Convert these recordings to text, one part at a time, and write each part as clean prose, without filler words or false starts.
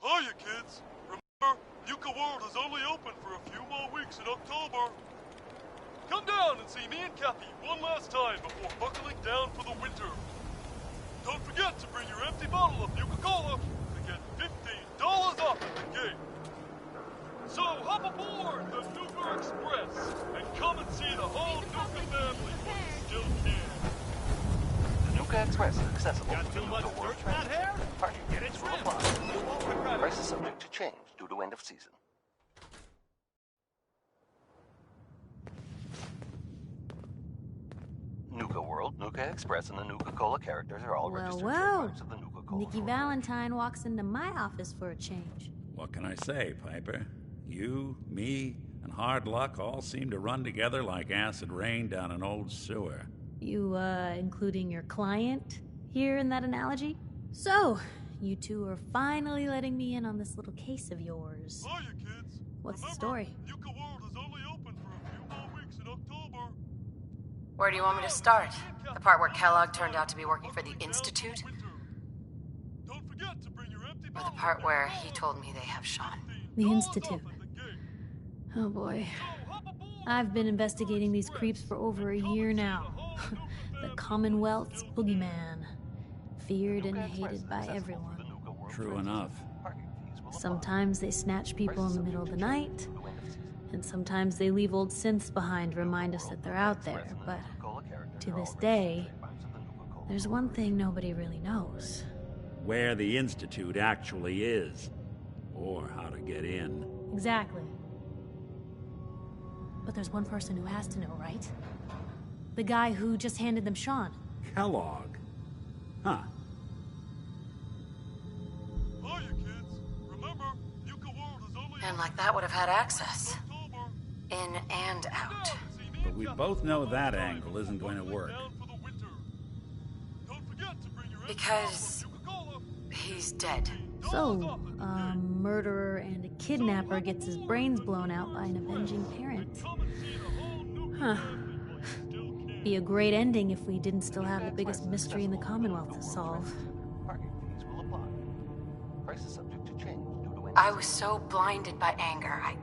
Hiya, kids. Remember, Yucca World is only open for a few more weeks in October. Come down and see me and Cappy one last time before buckling down for the winter. Don't forget to bring your empty bottle of Nuka-Cola to get $15 off at the gate. So hop aboard the Nuka Express and come and see the whole Nuka family while you still can. The Nuka Express is accessible Got through too the much Nuka World dirt in that Transit hair? Center. Parking Get it fees will trimmed. apply. You won't regret it. Prices subject to change due to end of season. Nuka World, Nuka Express, and the Nuka-Cola characters are all registered trademarks of the Nuka-Cola Nikki Corporation. Valentine walks into my office for a change. What can I say, Piper? You, me, and hard luck all seem to run together like acid rain down an old sewer. You, including your client here in that analogy? So, you two are finally letting me in on this little case of yours. Hiya, kids. What's the Remember, story? Yucca World is only open for a few more weeks in October. Where do you want me to start? The part where Kellogg turned out to be working for the Institute? Don't forget to bring your empty Or the bottle part where he told me they have Sean? The Institute. Oh boy. I've been investigating these creeps for over a year now. The Commonwealth's boogeyman. Feared and hated by everyone. True enough. Sometimes they snatch people in the middle of the night, and sometimes they leave old synths behind to remind us that they're out there, but to this day, there's one thing nobody really knows. Where the Institute actually is. Or how to get in. Exactly. But there's one person who has to know, right? The guy who just handed them Sean. Kellogg. Huh. Hiya, kids. Remember, Yucca World is only And like that would have had access. In and out. But we both know that angle isn't going to work. Because he's dead. So, a murderer and a kidnapper gets his brains blown out by an avenging parent. Huh. Be a great ending if we didn't still have the biggest mystery in the Commonwealth to solve. Parking fees will apply. Prices subject to change due to end of I was so blinded by anger, I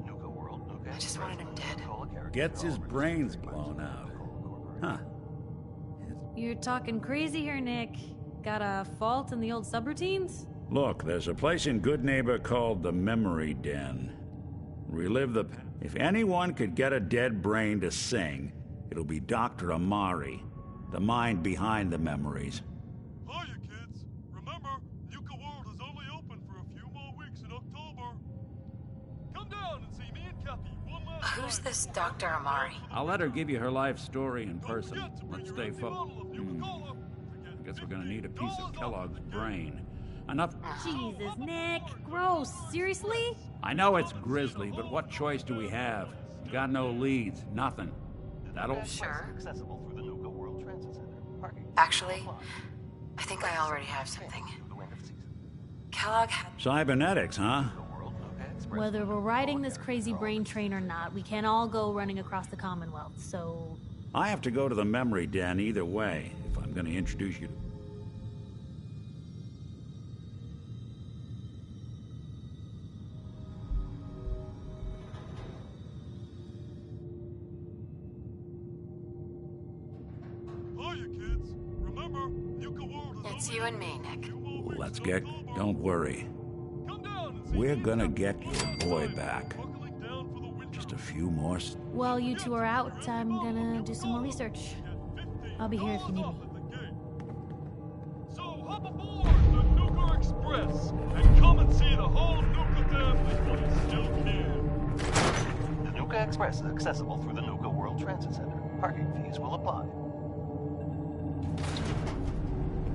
Nuka World, Nuka just Express, wanted him and dead. Nuka-Cola characters Gets are all his registered brains trademarks of blown the out. Nuka-Cola Corporation. Huh. You're talking crazy here, Nick. Got a fault in the old subroutines? Look, there's a place in Good Neighbor called the Memory Den. Relive the... If anyone could get a dead brain to sing, it'll be Dr. Amari, the mind behind the memories. Hiya, kids. Remember, Yucca World is only open for a few more weeks in October. Come down and see me and Cappy one last time. Who's this Dr. Amari? I'll let her give you her life story in Don't person. forget to bring Let's your stay empty bottle of Nuka-Cola to get Guess we're gonna need a piece of $15 Kellogg's off. brain. Enough... Jesus, Nick. Gross. Seriously? I know it's grisly, but what choice do we have? Got no leads, nothing. That'll... Sure. Accessible through the Nuka World Transit Center. Parking fees Actually, will apply. I think I already have something. Due to end of season. Kellogg had... Cybernetics, huh? Nuka World, Nuka Express, Whether we're riding this crazy brain train or not, we can't all go running across the Commonwealth, so... I have to go to the memory den either way, if I'm gonna introduce you to... Hiya, kids. Remember, Yucca World is It's only you and open me, for a Nick. few more weeks Let's in get... October. Don't worry. Come down and see We're me gonna and get Cappy your one last boy time back. before buckling down for the winter. Just a few more... While you two are out, I'm gonna do some more research. I'll be here if you need me. So hop aboard the Nuka Express and come and see the whole Nuka family while you still can. The Nuka Express is accessible through the Nuka World Transit Center. Parking fees will apply.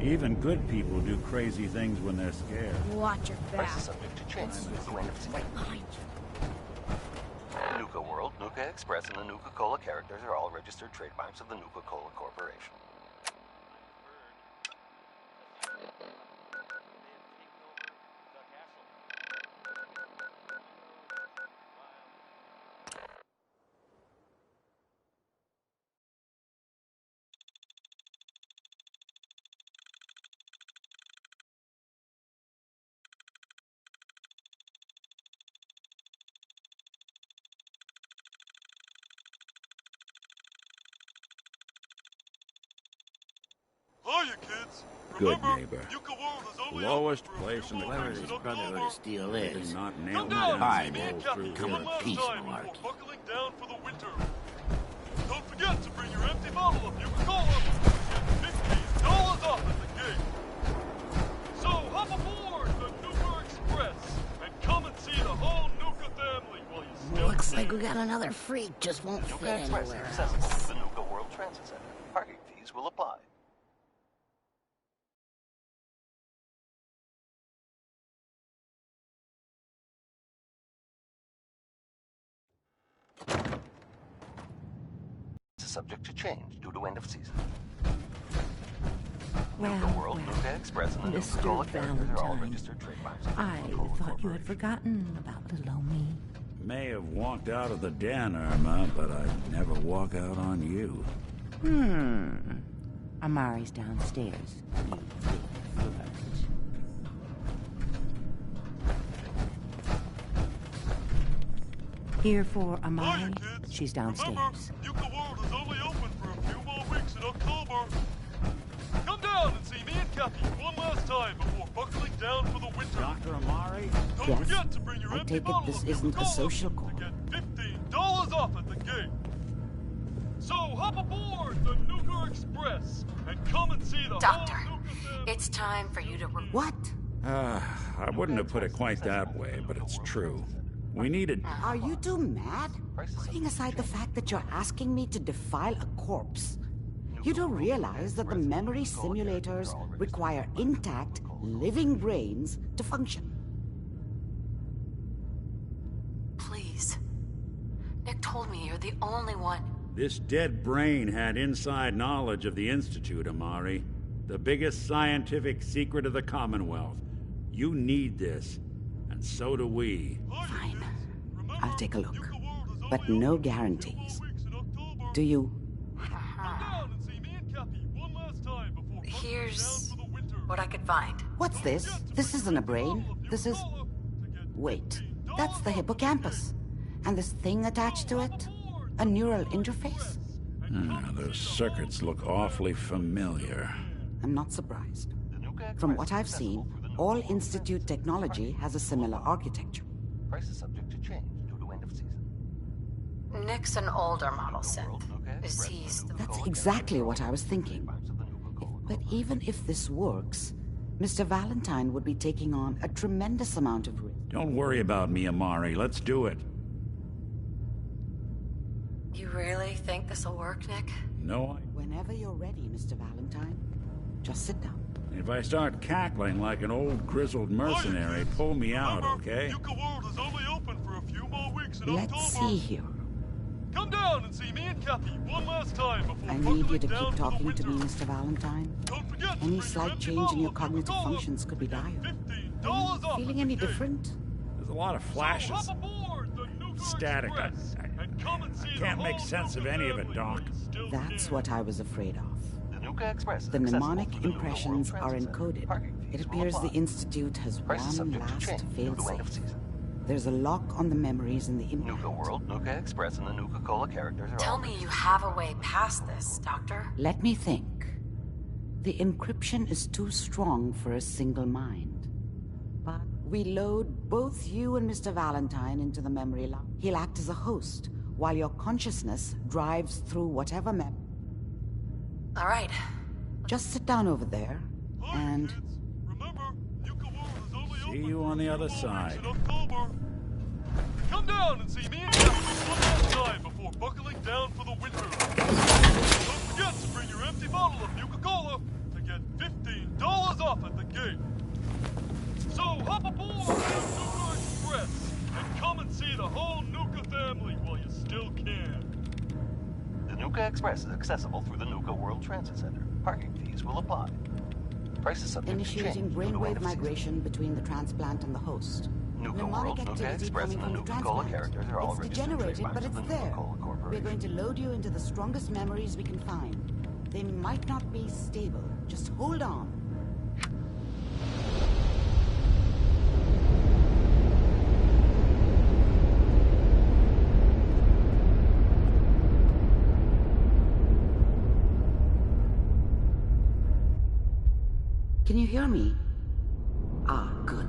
Even good people do crazy things when they're scared. Watch your back. Prices subject to change due to end of season. Behind you. Nuka World, Nuka Express, and the Nuka-Cola characters are all registered trademarks of the Nuka-Cola Corporation. Hiya, kids. Good Remember, neighbor. Yucca World is only Lowest open for a place few in the more Whoever weeks this in Brotherhood October. of Steel Did is, not Come nail down me and see down me and roll Cappy through Come one in last peace, time Mark. before buckling down for the winter. Don't forget to bring your empty bottle of Yuca-Cola and get $15 off at the gate. So hop aboard the Nuka Express and come and see the whole Nuka family while you still Looks can. like we got another freak, just won't Nuka fit Express is anywhere accessible else. through the Nuka World Transit Center. Parking fees will apply. It's subject to change due to end of season. Nuka Well, World, well, Nuka Express, and the Mr. Nuka-Cola characters are all Valentine, registered trademarks of the I Nuka-Cola thought you had Corporation. forgotten about little old me. May have walked out of the den, Irma, but I'd never walk out on you. Amari's downstairs. You big flirt. Here for Hiya, Amari. kids. She's Remember, downstairs. Yucca World is only open for a few more weeks in October. Come down and see me and Cappy one last time before buckling down for the winter. Dr. Amari? Don't Yes. forget to bring your I empty take it bottle this of isn't a Coca-Cola social call. to get $15 off at the gate. So hop aboard the Nuka Express and come and see the Doctor, whole Nuka family. it's time for you to... What? I wouldn't have put it quite that way, but it's true. We needed... Are you two mad? Putting aside the fact that you're asking me to defile a corpse, you don't realize that the memory simulators require intact, living brains to function. Please. Nick told me you're the only one. This dead brain had inside knowledge of the Institute, Amari. The biggest scientific secret of the Commonwealth. You need this, and so do we. Fine. I'll take a look. But no guarantees. Do you? Here's what I could find. What's this? This isn't a brain. This is... Wait. That's the hippocampus. And this thing attached to it? A neural interface? Those circuits look awfully familiar. I'm not surprised. From what I've seen, all Institute technology has a similar architecture. Price is subject to change due to end of season. Nick's an older model synth. Is he still... That's exactly what I was thinking. But even if this works, Mr. Valentine would be taking on a tremendous amount of risk. Don't worry about me, Amari. Let's do it. You really think this'll work, Nick? No, Whenever you're ready, Mr. Valentine, just sit down. if I start cackling like an old grizzled mercenary, pull me out, okay? Yucca World is only open for a few more weeks in Let's October. see here. Come down and see me and Cappy one last time before I need you to buckling down keep for the talking to me, winter. Mr. Valentine. Don't forget to Any bring slight empty change bottle in your of cognitive Coca-Cola functions could be to get dire. $15 off Feeling at any the gate. different? There's a lot of So flashes. hop aboard the Nuka Static. Express and come and see can't the make whole sense of Nuka any of it, family Doc. while you still That's can. what I was afraid of. The Nuka Express is The accessible mnemonic through the Nuka impressions World are Transit Center. encoded. Parking fees It will appears the apply. Institute has Price is one subject to last change due to end of failsafe. season. There's a lock on the memories in the Nuka implant. World, Nuka Express, and the Nuka-Cola characters are Tell all me you have a way past this, Doctor. Let me think. The encryption is too strong for a single mind. But we load both you and Mr. Valentine into the memory lock. He'll act as a host, while your consciousness drives through whatever mem... All right. Just sit down over there, and... Remember, Yucca World is only See open you for on the a few other more side. weeks in October. Come down and see me and Cappy one last time before buckling down for the winter. Don't forget to bring your empty bottle of Nuka-Cola to get $15 off at the gate. So hop aboard the Nuka Express and come and see the whole Nuka family while you still can. The Nuka Express is accessible through the Nuka World Transit Center. Parking fees will apply. Price is subject to initiating change due to end brainwave of season. migration between the transplant and the host. Nuka Mnemonic World, Nuka activity Express, coming and the from the Nuka-Cola transplant. characters are all It's registered degenerated, trademarks but of it's the there. Nuka-Cola We're Corporation. going to load you into the strongest memories we can find. They might not be stable. Just hold on. hear me? Ah, good.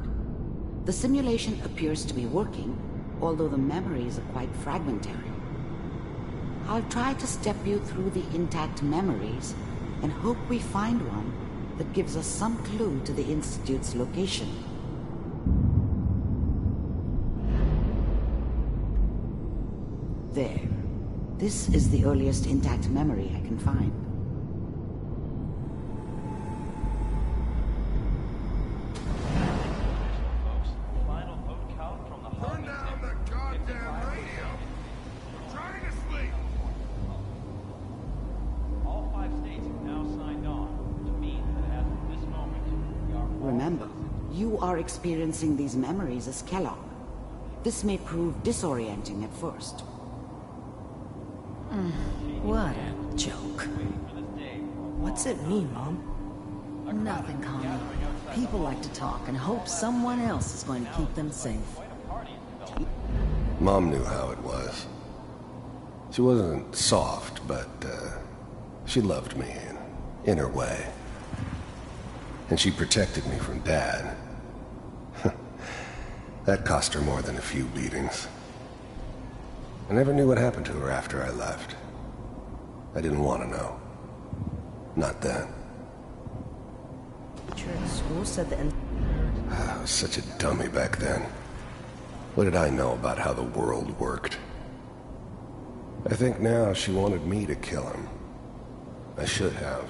The simulation appears to be working, although the memories are quite fragmentary. I'll try to step you through the intact memories and hope we find one that gives us some clue to the Institute's location. There. This is the earliest intact memory I can find. Turn down the goddamn radio! I'm trying to sleep! All 5 states have now signed on, which means that as of this moment, we are all... Remember, you are experiencing these memories as Kellogg. This may prove disorienting at first. What a joke. What's it mean, Mom? Nothing, Connie. People like to talk and hope someone else is going to keep them safe. Mom knew how it was. She wasn't soft, but she loved me in her way. And she protected me from Dad. That cost her more than a few beatings. I never knew what happened to her after I left. I didn't want to know. Not then. Teacher at school said that... I was such a dummy back then. What did I know about how the world worked? I think now she wanted me to kill him. I should have.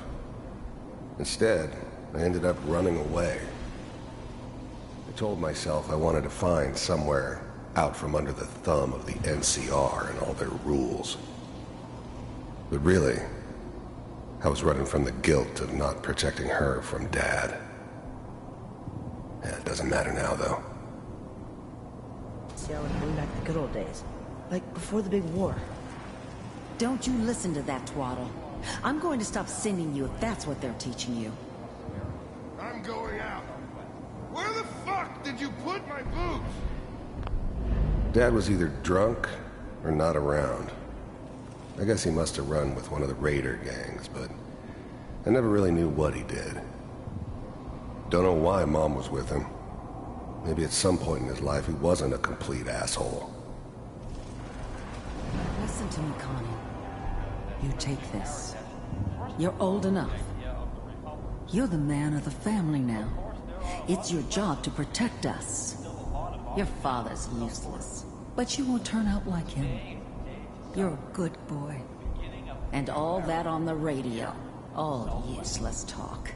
Instead, I ended up running away. I told myself I wanted to find somewhere out from under the thumb of the NCR and all their rules. But really, I was running from the guilt of not protecting her from Dad. Yeah, it doesn't matter now, though. See, I would bring back the good old days. Like before the big war. Don't you listen to that twaddle. I'm going to stop sending you if that's what they're teaching you. I'm going out. Where the fuck did you put my boots? Dad was either drunk or not around. I guess he must have run with one of the raider gangs, but I never really knew what he did. Don't know why Mom was with him. Maybe at some point in his life he wasn't a complete asshole. Listen to me, Connie. You take this. You're old enough. You're the man of the family now. It's your job to protect us. Your father's useless, but you won't turn out like him. You're a good boy. And all that on the radio, all useless talk.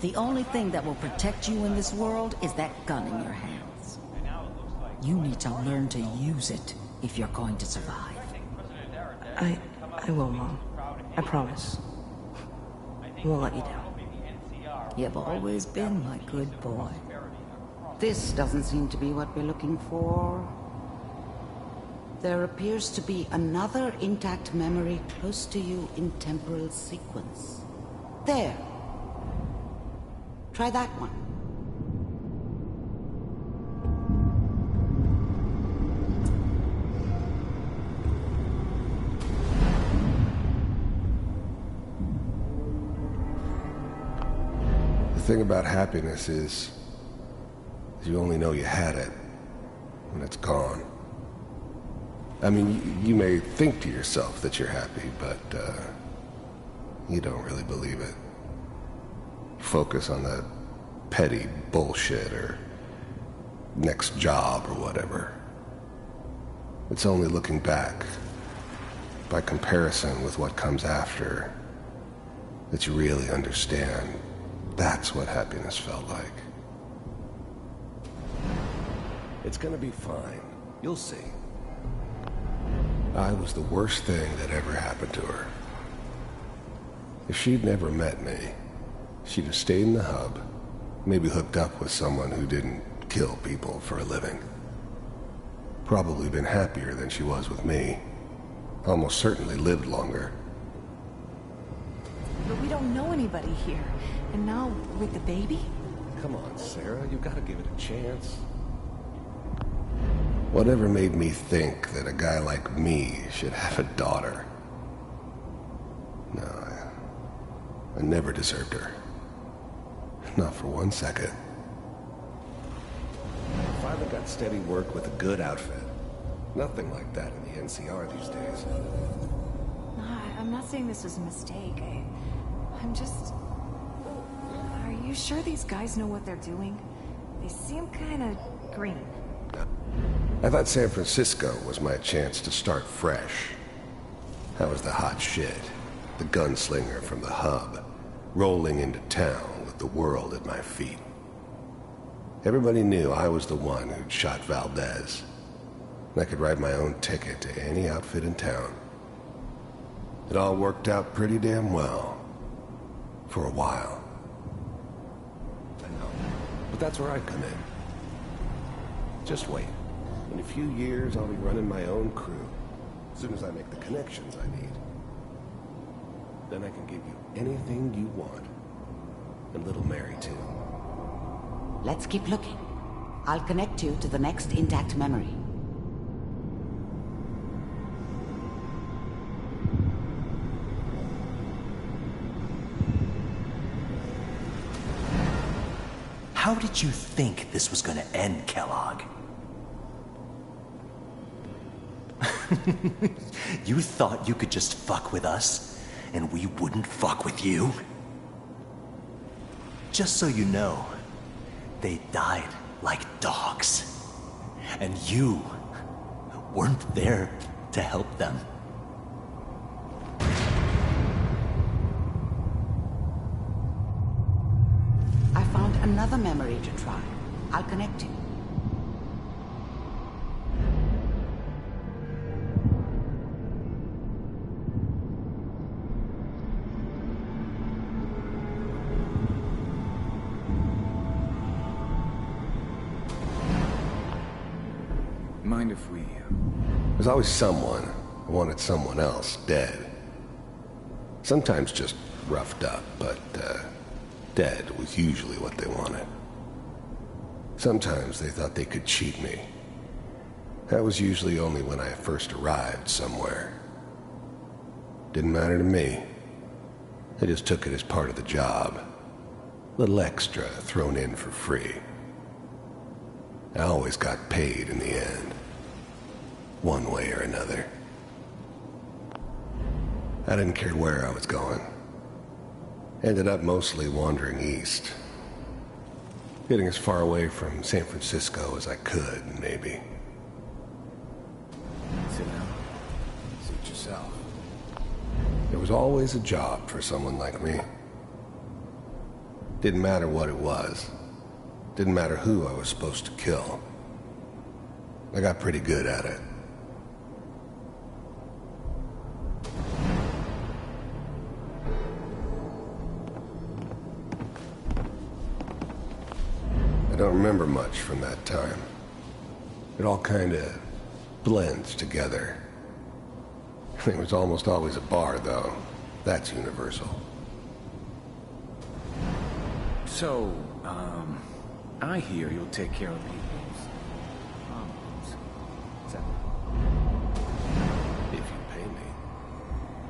The only thing that will protect you in this world is that gun in your hands. You need to learn to use it if you're going to survive. I will, Mom. I promise. I won't let you down. You've always been my good boy. This doesn't seem to be what we're looking for. There appears to be another intact memory close to you in temporal sequence. There. Try that one. The thing about happiness is you only know you had it when it's gone. I mean, you may think to yourself that you're happy, but you don't really believe it. Focus on that petty bullshit or next job or whatever. It's only looking back, by comparison with what comes after, that you really understand that's what happiness felt like. It's gonna be fine. You'll see. I was the worst thing that ever happened to her. If she'd never met me, she'd have stayed in the hub, maybe hooked up with someone who didn't kill people for a living. Probably been happier than she was with me. Almost certainly lived longer. But we don't know anybody here. And now, with the baby? Come on, Sarah, you gotta give it a chance. Whatever made me think that a guy like me should have a daughter? No, I never deserved her. Not for 1 second. Finally got steady work with a good outfit. Nothing like that in the NCR these days. I'm not saying this was a mistake. I'm just... Are you sure these guys know what they're doing? They seem kind of green. I thought San Francisco was my chance to start fresh. I was the hot shit, the gunslinger from the hub, rolling into town with the world at my feet. Everybody knew I was the one who'd shot Valdez. I could write my own ticket to any outfit in town. It all worked out pretty damn well. For a while. I know. But that's where I come in. Just wait. In a few years, I'll be running my own crew. As soon as I make the connections I need. Then I can give you anything you want. And little Mary, too. Let's keep looking. I'll connect you to the next intact memory. How did you think this was gonna end, Kellogg? You thought you could just fuck with us, and we wouldn't fuck with you? Just so you know, they died like dogs. And you weren't there to help them. I found another memory to try. I'll connect you. Mind if we... There's always someone who wanted someone else dead. Sometimes just roughed up, but, dead was usually what they wanted. Sometimes they thought they could cheat me. That was usually only when I first arrived somewhere. Didn't matter to me. They just took it as part of the job. Little extra thrown in for free. I always got paid in the end. One way or another. I didn't care where I was going. Ended up mostly wandering east. Getting as far away from San Francisco as I could, maybe. Sit down. Suit yourself. There was always a job for someone like me. Didn't matter what it was. Didn't matter who I was supposed to kill. I got pretty good at it. I don't remember much from that time. It all kind of blends together. There was almost always a bar, though. That's universal. So, I hear you'll take care of people's problems. Is that... If you pay me.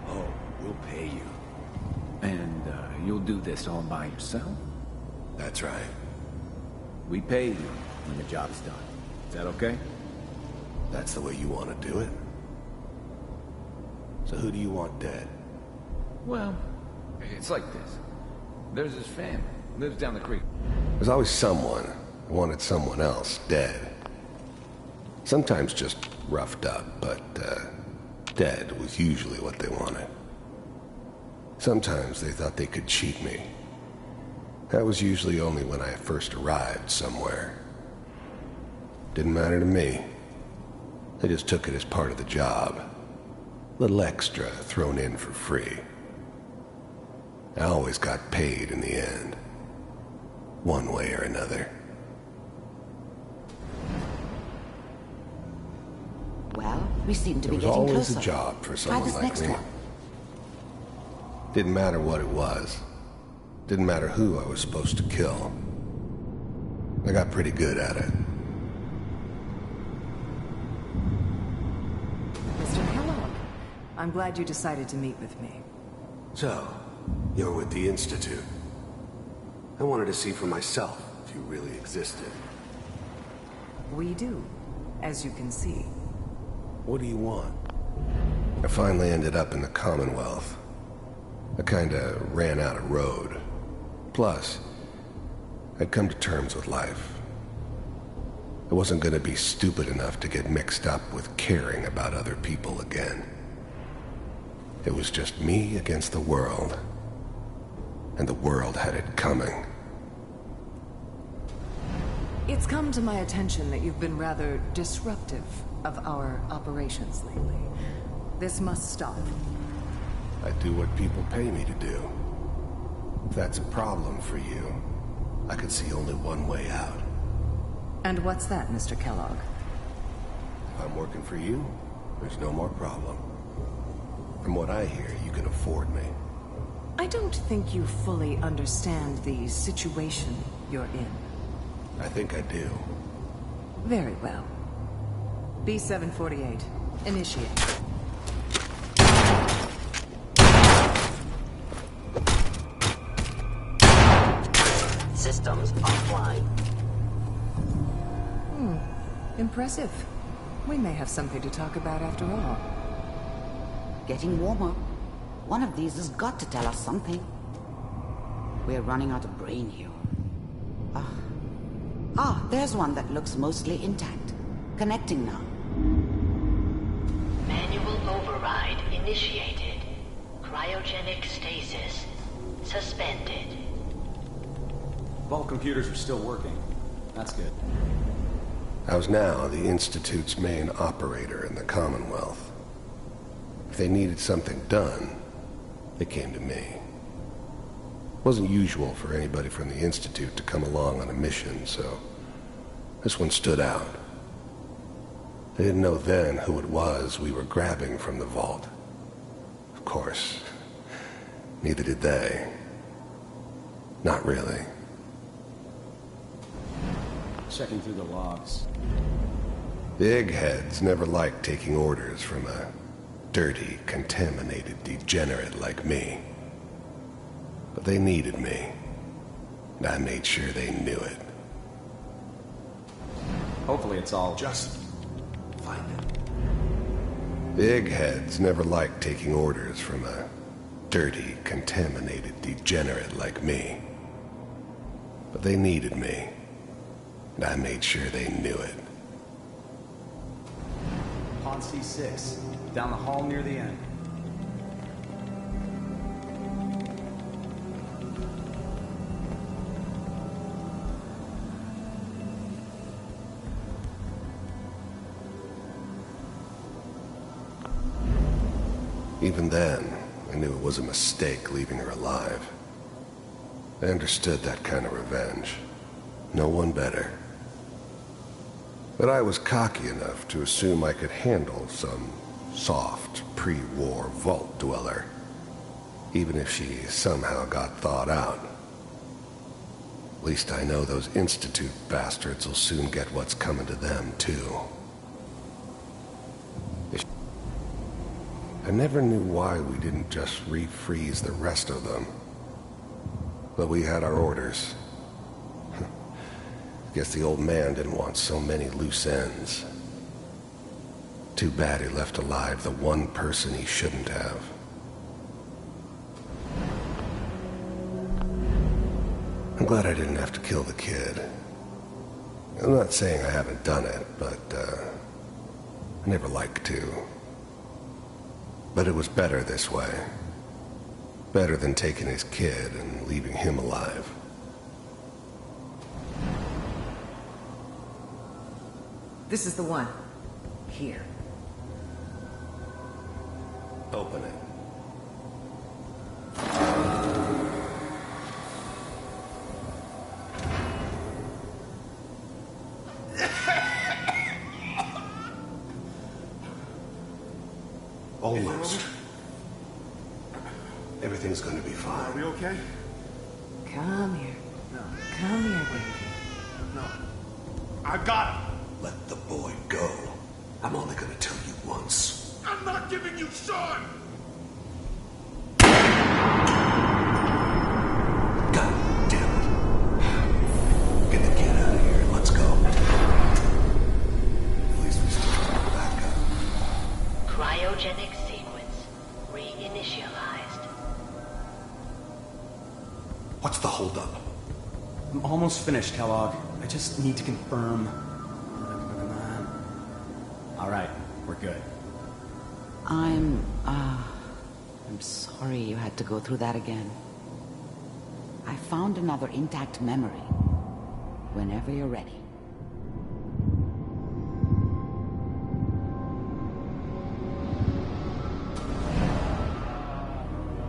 Oh, we'll pay you. And, you'll do this all by yourself? That's right. We pay you when the job's done. Is that okay? That's the way you want to do it? So who do you want dead? Well, it's like this. There's his family. Lives down the creek. There's always someone who wanted someone else dead. Sometimes just roughed up, but, dead was usually what they wanted. Sometimes they thought they could cheat me. That was usually only when I first arrived somewhere. Didn't matter to me. They just took it as part of the job. Little extra thrown in for free. I always got paid in the end. One way or another. Well, we seem to be getting getting closer. closer. There was always a job for Try someone this like next me. one. Didn't matter what it was. Didn't matter who I was supposed to kill. I got pretty good at it. Mr. Kellogg, I'm glad you decided to meet with me. So, you're with the Institute. I wanted to see for myself if you really existed. We do, as you can see. What do you want? I finally ended up in the Commonwealth. I kinda ran out of road. Plus, I'd come to terms with life. I wasn't gonna be stupid enough to get mixed up with caring about other people again. It was just me against the world. And the world had it coming. It's come to my attention that you've been rather disruptive of our operations lately. This must stop. I do what people pay me to do. If that's a problem for you, I could see only one way out. And what's that, Mr. Kellogg? If I'm working for you, there's no more problem. From what I hear, you can afford me. I don't think you fully understand the situation you're in. I think I do. Very well. B-748, initiate. Systems offline. Impressive. We may have something to talk about after all. Getting warmer. One of these has got to tell us something. We're running out of brain here. There's one that looks mostly intact. Connecting now. Manual override initiated. Cryogenic stasis suspended. Vault computers are still working. That's good. I was now the Institute's main operator in the Commonwealth. If they needed something done, they came to me. It wasn't usual for anybody from the Institute to come along on a mission, so this one stood out. They didn't know then who it was we were grabbing from the vault. Of course, neither did they. Not really. Checking through the logs. The eggheads never liked taking orders from a dirty, contaminated degenerate like me. But they needed me, and I made sure they knew it. Hopefully it's all... Just find it. The eggheads never liked taking orders from a dirty, contaminated degenerate like me. But they needed me, and I made sure they knew it. Pond C6, down the hall near the end. Even then, I knew it was a mistake leaving her alive. I understood that kind of revenge. No one better. But I was cocky enough to assume I could handle some soft, pre-war vault dweller, even if she somehow got thawed out. At least I know those Institute bastards will soon get what's coming to them, too. I never knew why we didn't just refreeze the rest of them. But we had our orders. Guess the old man didn't want so many loose ends. Too bad he left alive the one person he shouldn't have. I'm glad I didn't have to kill the kid. I'm not saying I haven't done it, but I never like to. But it was better this way. Better than taking his kid and leaving him alive. This is the one. Here. Open it. Almost. Everything's gonna be fine. Are we okay? Come here. No. Come here, baby. No. I've got him. Let the boy go. I'm only gonna tell you once. I'm not giving you Sean! God damn it. Cryogenic sequence reinitialized. What's the holdup? I'm almost finished, Kellogg. I just need to confirm. All right, we're good. I'm sorry you had to go through that again. I found another intact memory. Whenever you're ready.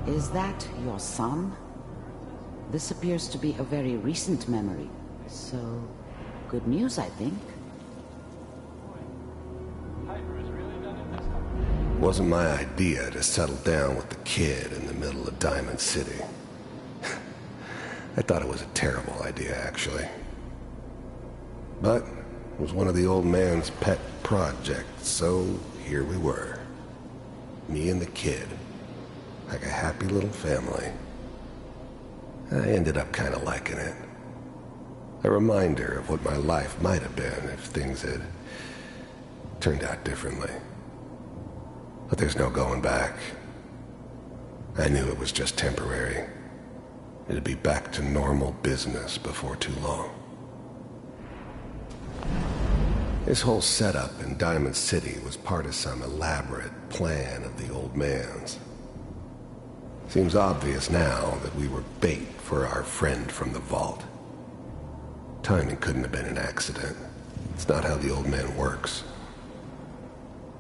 Is that your son? This appears to be a very recent memory. So, good news, I think. Wasn't my idea to settle down with the kid in the middle of Diamond City. I thought it was a terrible idea, actually. But it was one of the old man's pet projects, so here we were. Me and the kid. Like a happy little family. I ended up kind of liking it. A reminder of what my life might have been if things had turned out differently. But there's no going back. I knew it was just temporary. It'd be back to normal business before too long. This whole setup in Diamond City was part of some elaborate plan of the old man's. Seems obvious now that we were bait for our friend from the vault. Timing couldn't have been an accident. It's not how the old man works.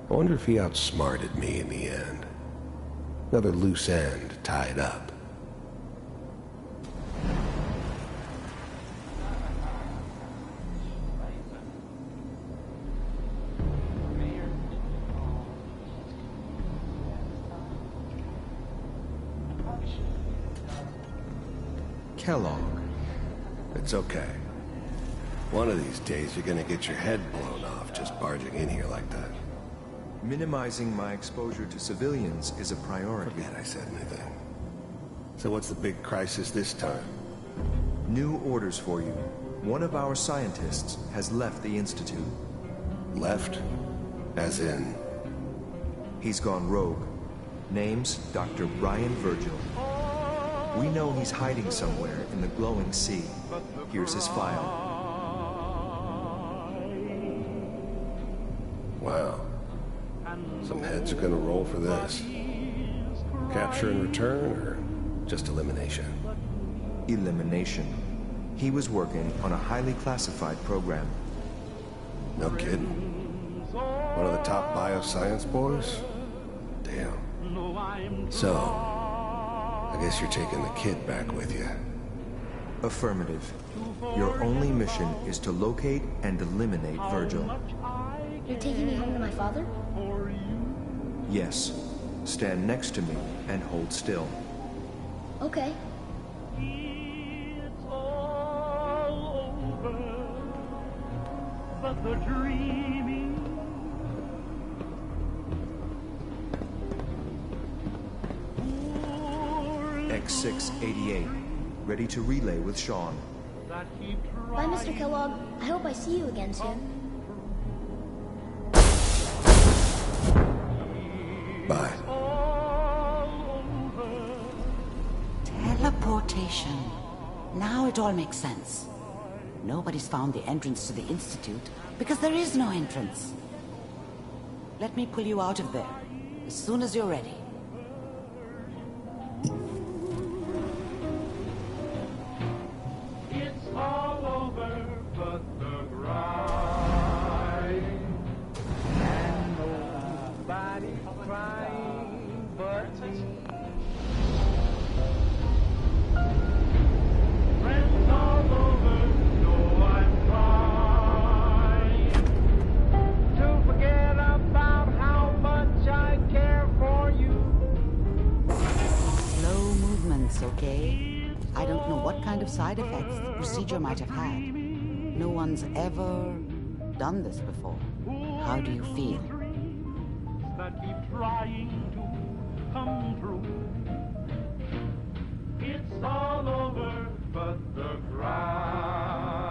I wonder if he outsmarted me in the end. Another loose end tied up. Kellogg. It's okay. One of these days you're gonna get your head blown off just barging in here like that. Minimizing my exposure to civilians is a priority. Forget I said anything. So what's the big crisis this time? New orders for you. One of our scientists has left the Institute. Left? As in? He's gone rogue. Name's Dr. Brian Virgil. We know he's hiding somewhere in the glowing sea. Here's his file. Wow. Some heads are gonna roll for this. Capture and return, or just elimination? Elimination. He was working on a highly classified program. No kidding. One of the top bioscience boys? Damn. So, I guess you're taking the kid back with you. Affirmative. Your only mission is to locate and eliminate Virgil. You're taking me home to my father? Yes. Stand next to me and hold still. Okay. It's all over, but the dreaming. X688. Ready to relay with Sean. Bye, Mr. Kellogg. I hope I see you again soon. Bye. Teleportation. Now it all makes sense. Nobody's found the entrance to the Institute because there is no entrance. Let me pull you out of there as soon as you're ready. It's all over, but the grind. And nobody's crying but me. Friends all over know I'm trying to forget about how much I care for you. Slow movements, okay? I don't know what kind of side effects the procedure might have had. No one's ever done this before. How do you feel? That keep trying to come true. It's all over, but the crying,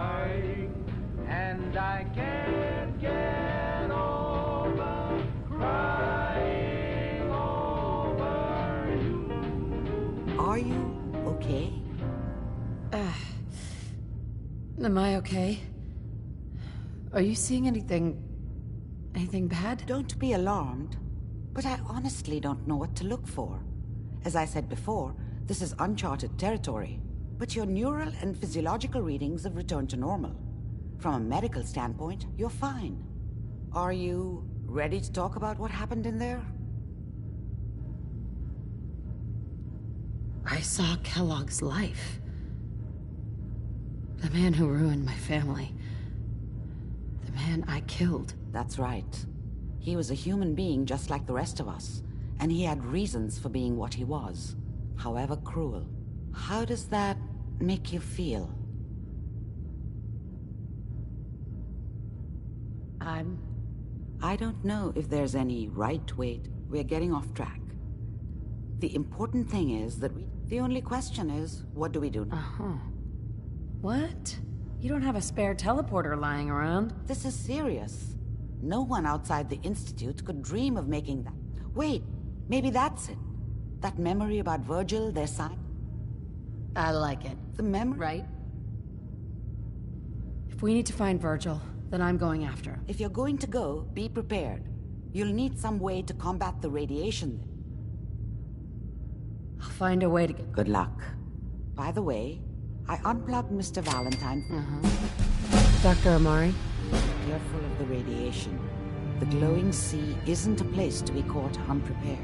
and I can't get over crying. Are you okay? Am I okay? Are you seeing anything bad? Don't be alarmed, but I honestly don't know what to look for. As I said before, this is uncharted territory, but your neural and physiological readings have returned to normal. From a medical standpoint, you're fine. Are you ready to talk about what happened in there? I saw Kellogg's life. The man who ruined my family. The man I killed. That's right. He was a human being just like the rest of us, and he had reasons for being what he was, however cruel. How does that make you feel? I don't know if there's any right way. We're getting off track. The important thing is that the only question is, what do we do now? What? You don't have a spare teleporter lying around. This is serious. No one outside the Institute could dream of making that. Wait, maybe that's it. That memory about Virgil, their son. I like it. The memory? Right? If we need to find Virgil, then I'm going after him. If you're going to go, be prepared. You'll need some way to combat the radiation. I'll find a way to get... Good luck. By the way, I unplugged Mr. Valentine. Dr. Amari? Careful of the radiation. The glowing sea isn't a place to be caught unprepared.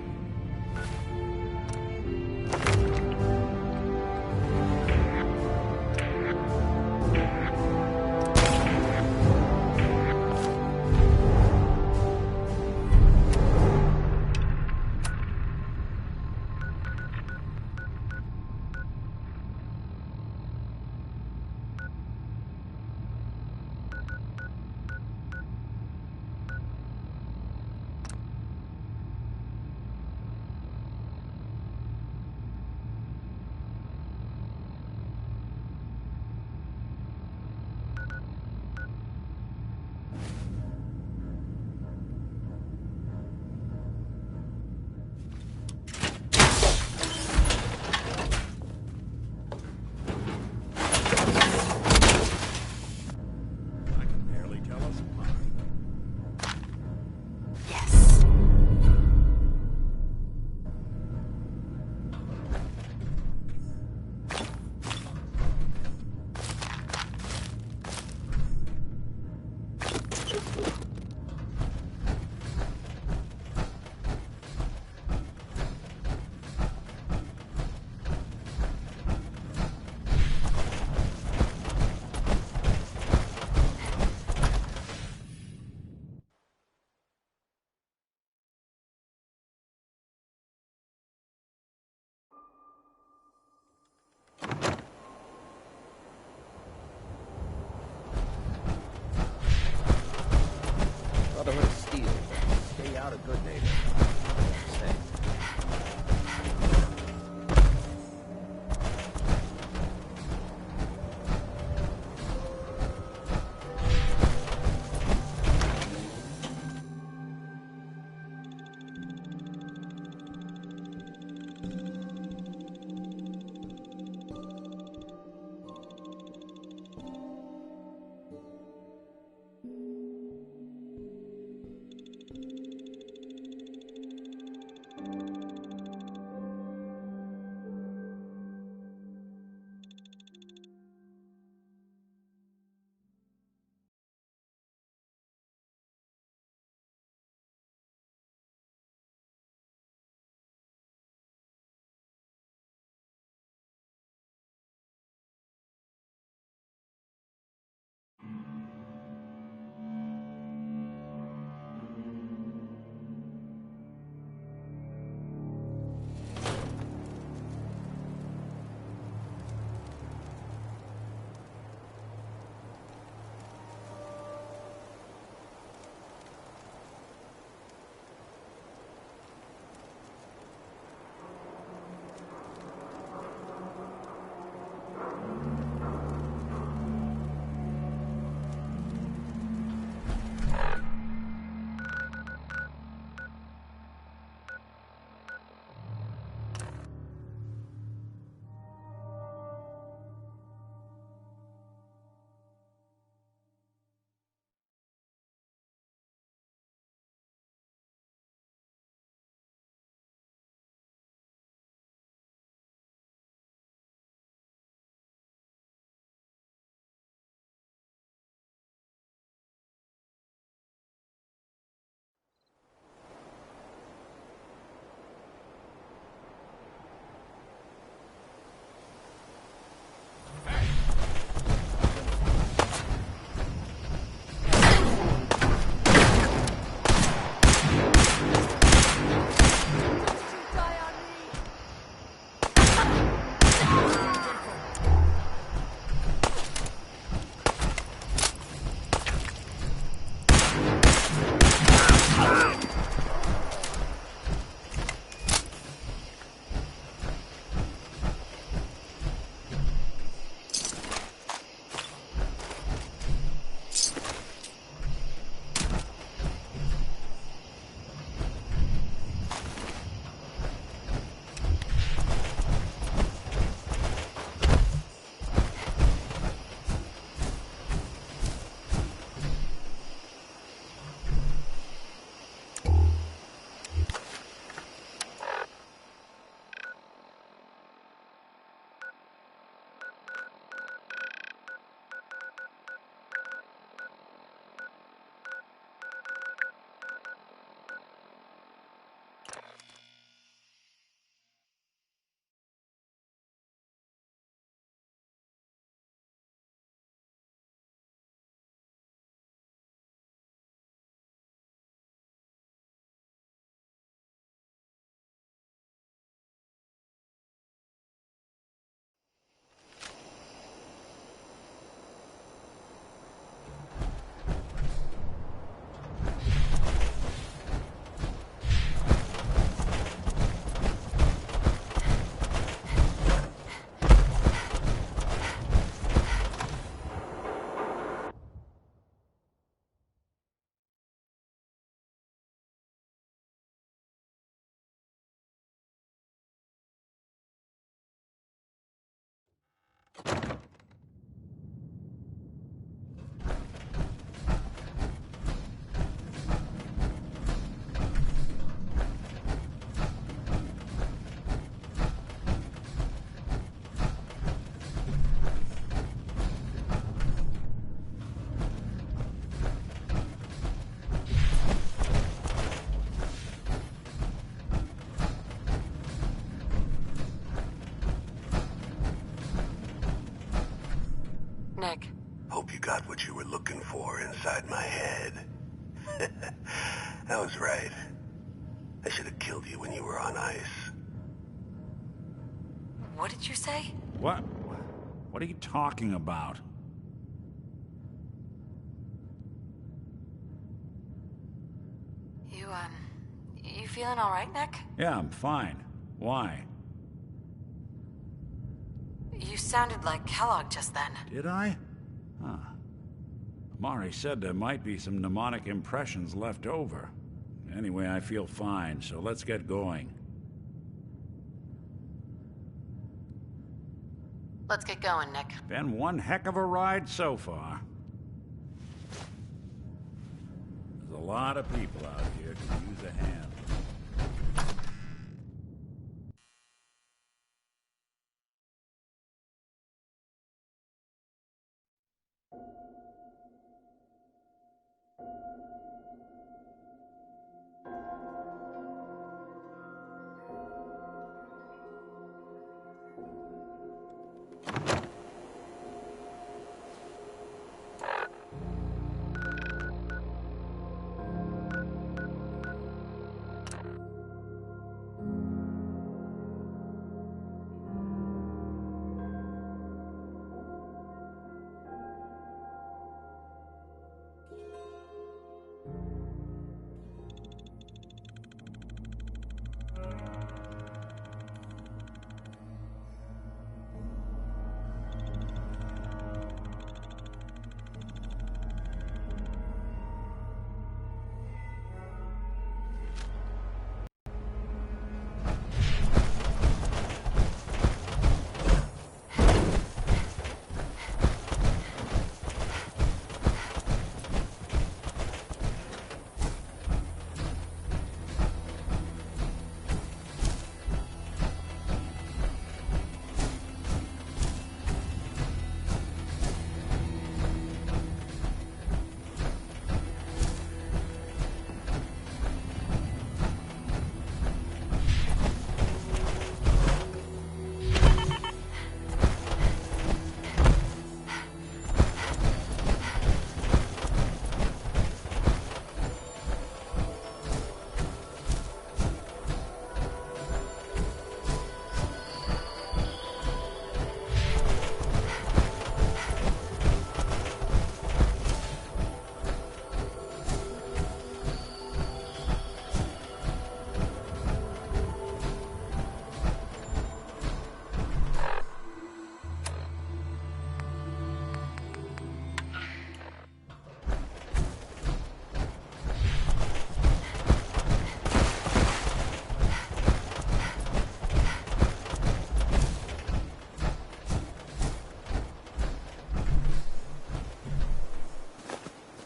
what you were looking for inside my head. I was right. I should have killed you when you were on ice. What did you say? What? What are you talking about? You feeling all right, Nick? Yeah, I'm fine. Why? You sounded like Kellogg just then. Did I? Huh. Mari said there might be some mnemonic impressions left over. Anyway, I feel fine, so let's get going. Let's get going, Nick. Been one heck of a ride so far. There's a lot of people out here to use a hand.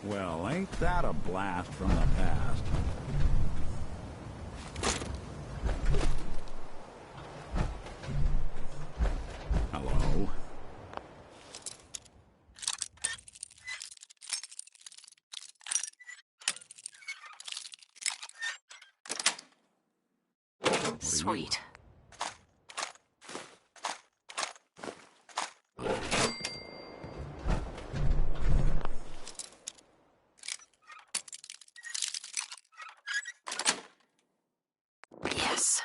Well, ain't that a blast from the past? Hello? Sweet. Yes.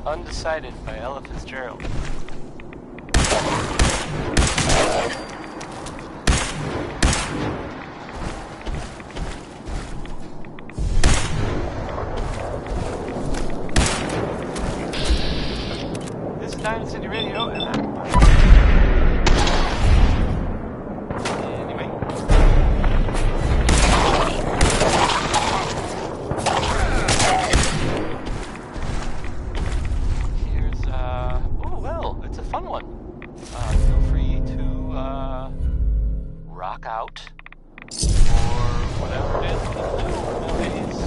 Undecided by Ella Fitzgerald. This is Diamond City Radio, and anyway. Here's, oh, well, it's a fun one. Feel free to, rock out, or whatever it is that you do nowadays.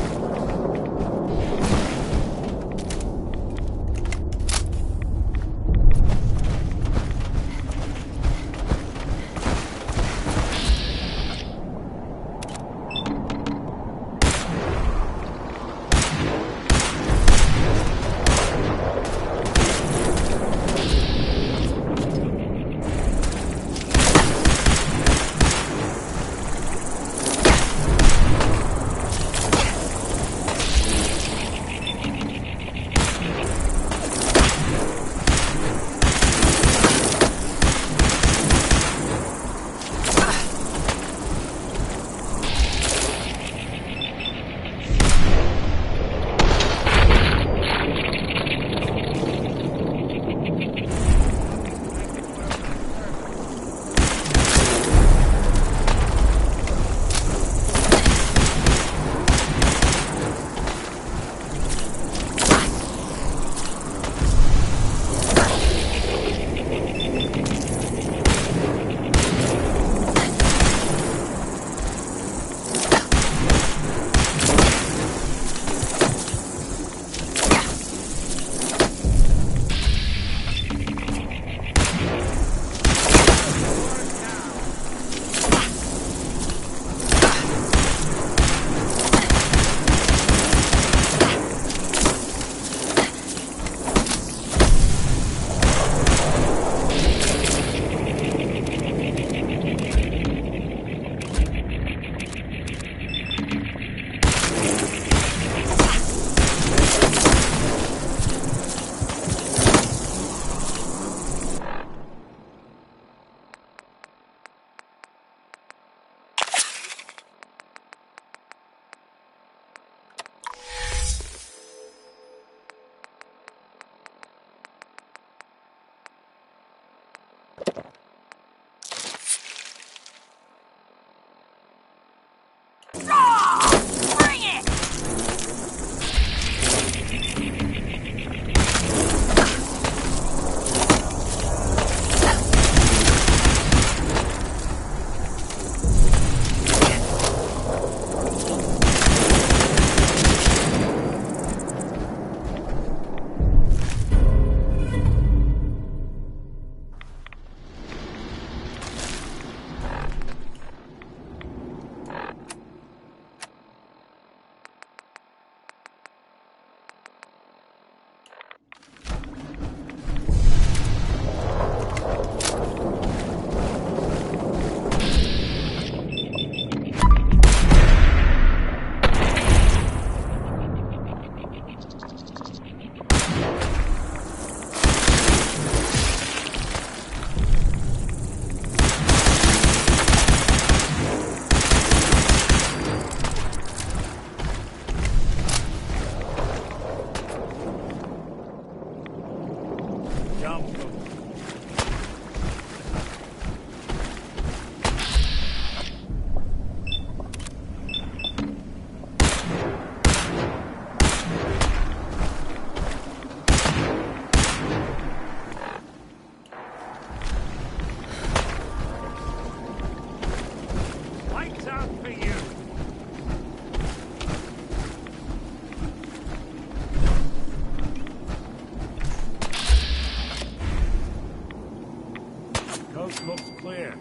Coast looks clear.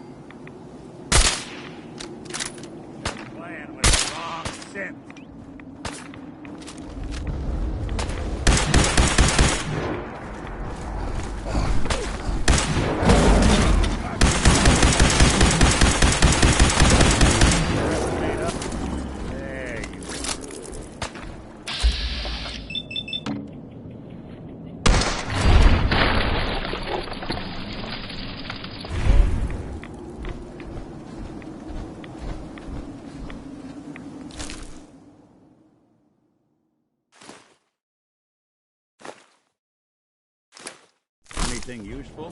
Playing with the wrong synth. Anything useful?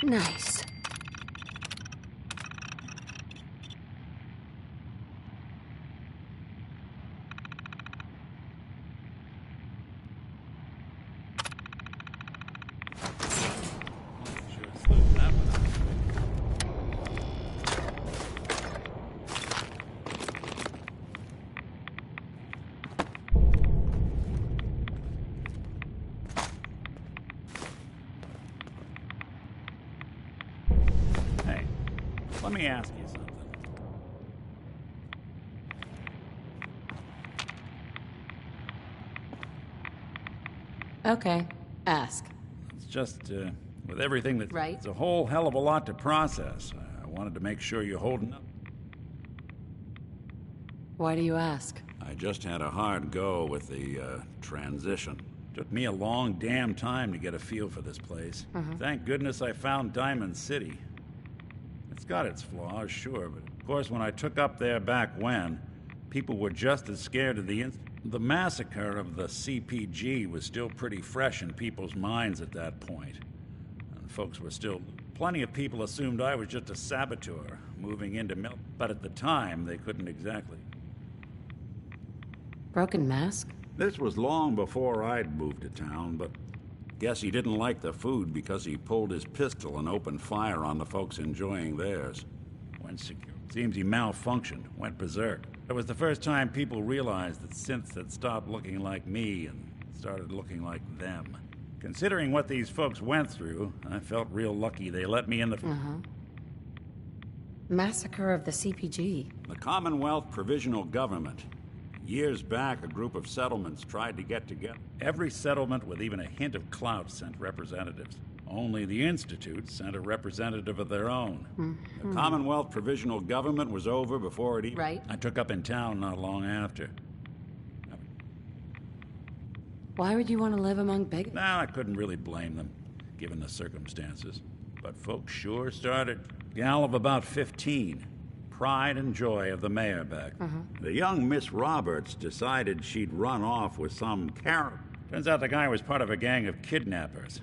Nice. Let me ask you something. Okay, ask. It's just, with everything that's... Right. It's a whole hell of a lot to process. I wanted to make sure you're holding up. Why do you ask? I just had a hard go with the, transition. Took me a long damn time to get a feel for this place. Thank goodness I found Diamond City. It's got its flaws, sure, but of course when I took up there back when, people were just as scared of the massacre of the CPG was still pretty fresh in people's minds at that point. And folks were still... Plenty of people assumed I was just a saboteur moving into milk, but at the time they couldn't exactly. Broken mask? This was long before I'd moved to town, but guess he didn't like the food because he pulled his pistol and opened fire on the folks enjoying theirs. Went secure. Seems he malfunctioned, went berserk. It was the first time people realized that synths had stopped looking like me and started looking like them. Considering what these folks went through, I felt real lucky they let me in the... Massacre of the CPG. The Commonwealth Provisional Government. Years back, a group of settlements tried to get together. Every settlement with even a hint of clout sent representatives. Only the Institute sent a representative of their own. The Commonwealth Provisional Government was over before it even... Right. I took up in town not long after. Why would you want to live among beggars? Nah, I couldn't really blame them, given the circumstances. But folks sure started. Gal of about 15. Pride and joy of the mayor back. The young Miss Roberts decided she'd run off with some character. Turns out the guy was part of a gang of kidnappers.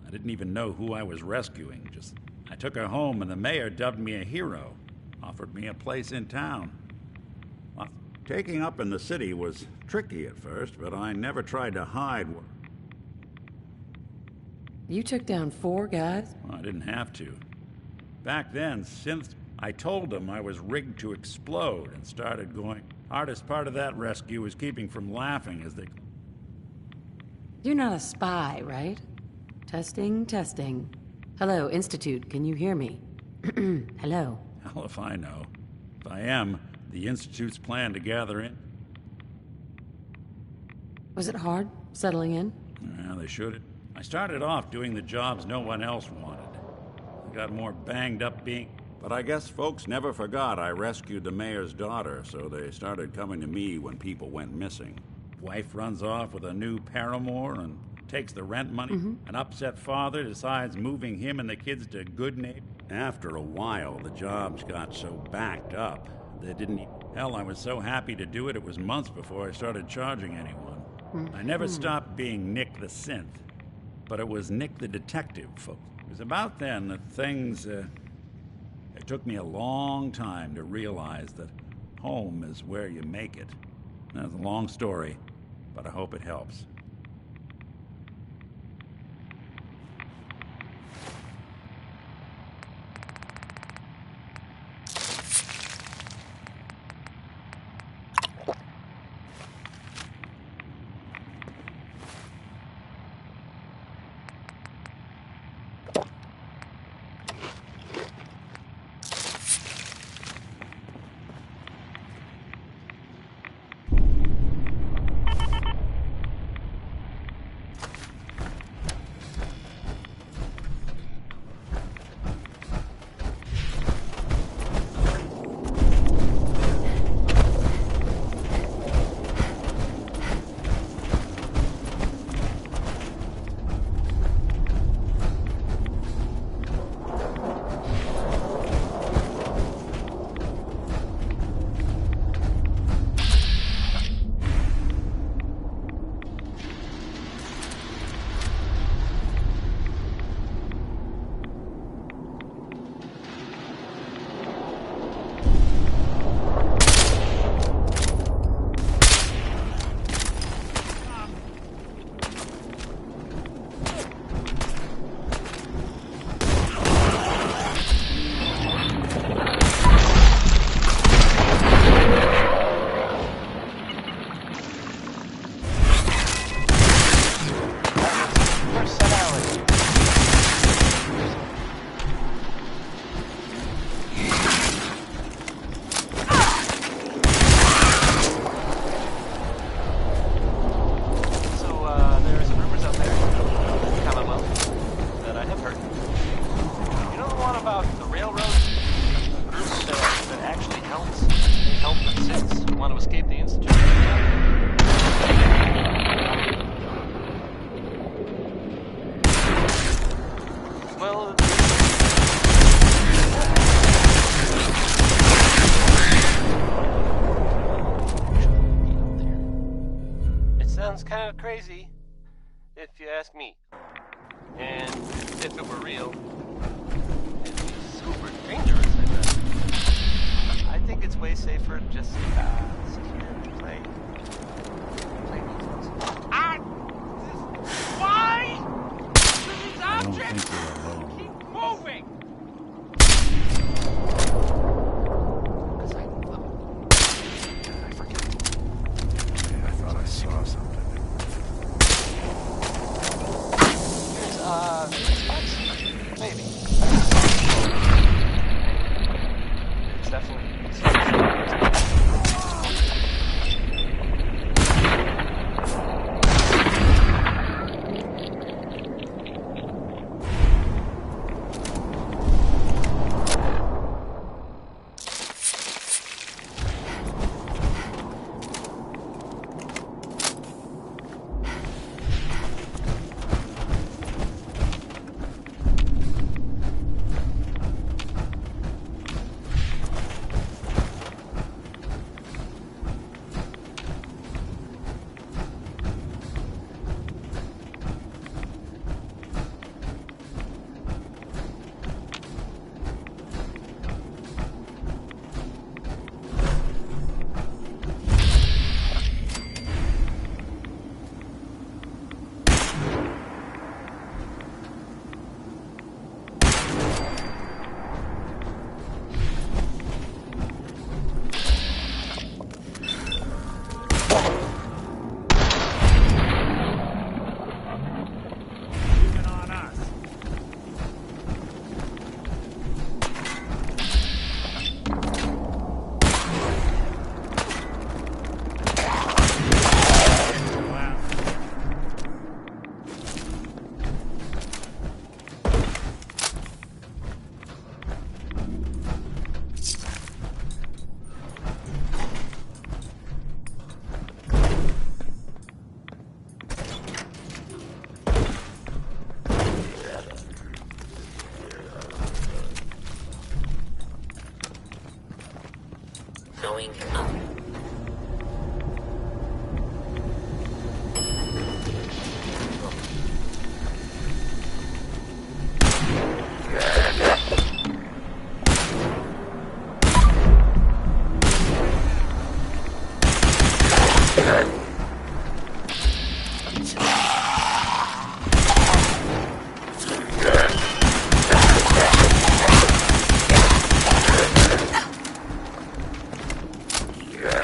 I didn't even know who I was rescuing. I took her home and the mayor dubbed me a hero. Offered me a place in town. Well, taking up in the city was tricky at first, but I never tried to hide. You took down 4 guys? Well, I didn't have to. Back then, synths... I told them I was rigged to explode and started going. Hardest part of that rescue was keeping from laughing as they... You're not a spy, right? Testing, testing. Hello, Institute, can you hear me? Hello. Hell if I know. If I am, the Institute's plan to gather in... Was it hard, settling in? Yeah, they should. I started off doing the jobs no one else wanted. I got more banged up being... But I guess folks never forgot I rescued the mayor's daughter, so they started coming to me when people went missing. Wife runs off with a new paramour and takes the rent money. An upset father decides moving him and the kids to good neighbor. After a while, the jobs got so backed up, they didn't... Hell, I was so happy to do it, it was months before I started charging anyone. I never stopped being Nick the Synth, but it was Nick the Detective, folks. It was about then that things... It took me a long time to realize that home is where you make it. That's a long story, but I hope it helps. hell? It sounds kind of crazy, if you ask me. And if it were real, it'd be super dangerous, I bet. I think it's way safer just to play defense. Why do these objects keep moving? I thought I saw something. Maybe. It's definitely. Going up. Yeah.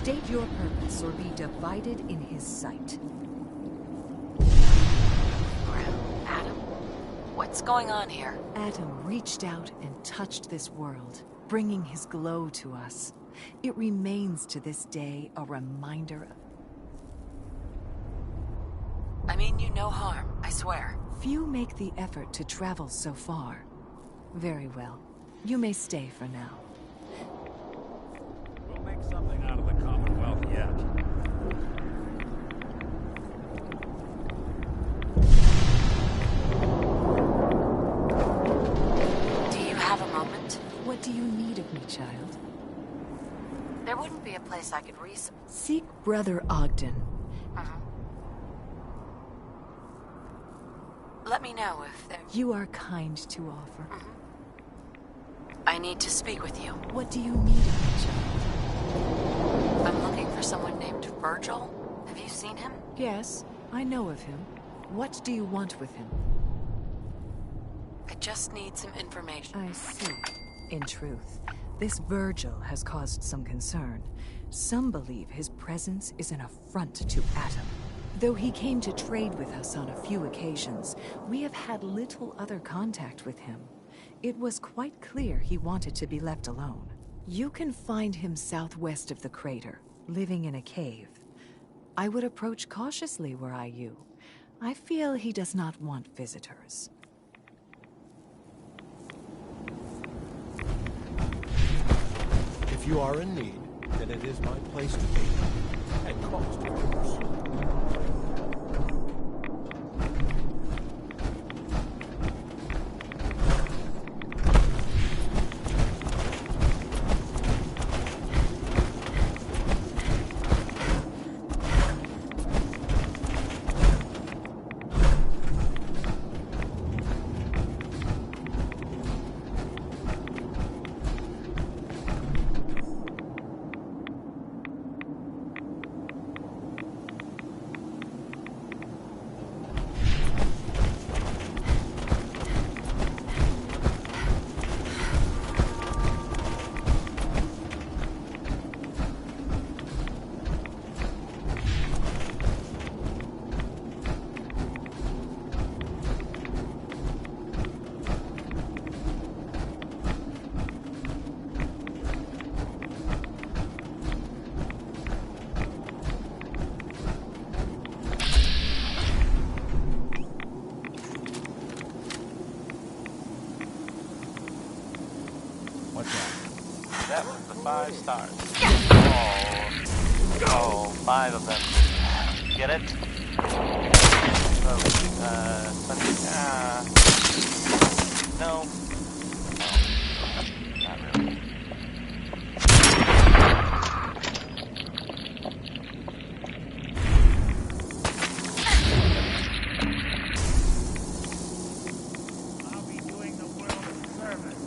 State your purpose or be divided in his sight. Adam, what's going on here? Adam reached out and touched this world, bringing his glow to us. It remains to this day a reminder of... I mean you no harm, I swear. Few make the effort to travel so far. Very well. You may stay for now. We'll make something out of the Commonwealth yet. Do you have a moment? What do you need of me, child? There wouldn't be a place I could research. Seek Brother Ogden. Let me know if there... You are kind to offer. I need to speak with you. What do you need of me, child? I'm looking for someone named Virgil. Have you seen him? Yes, I know of him. What do you want with him? I just need some information. I see. In truth, this Virgil has caused some concern. Some believe his presence is an affront to Adam. Though he came to trade with us on a few occasions, we have had little other contact with him. It was quite clear he wanted to be left alone. You can find him southwest of the crater, living in a cave. I would approach cautiously were I you. I feel he does not want visitors. If you are in need, then it is my place to be. At cost, of course. That was the 5 stars. Oh, 5 of them. Get it? So, no. Not really. I'll be doing the world a service.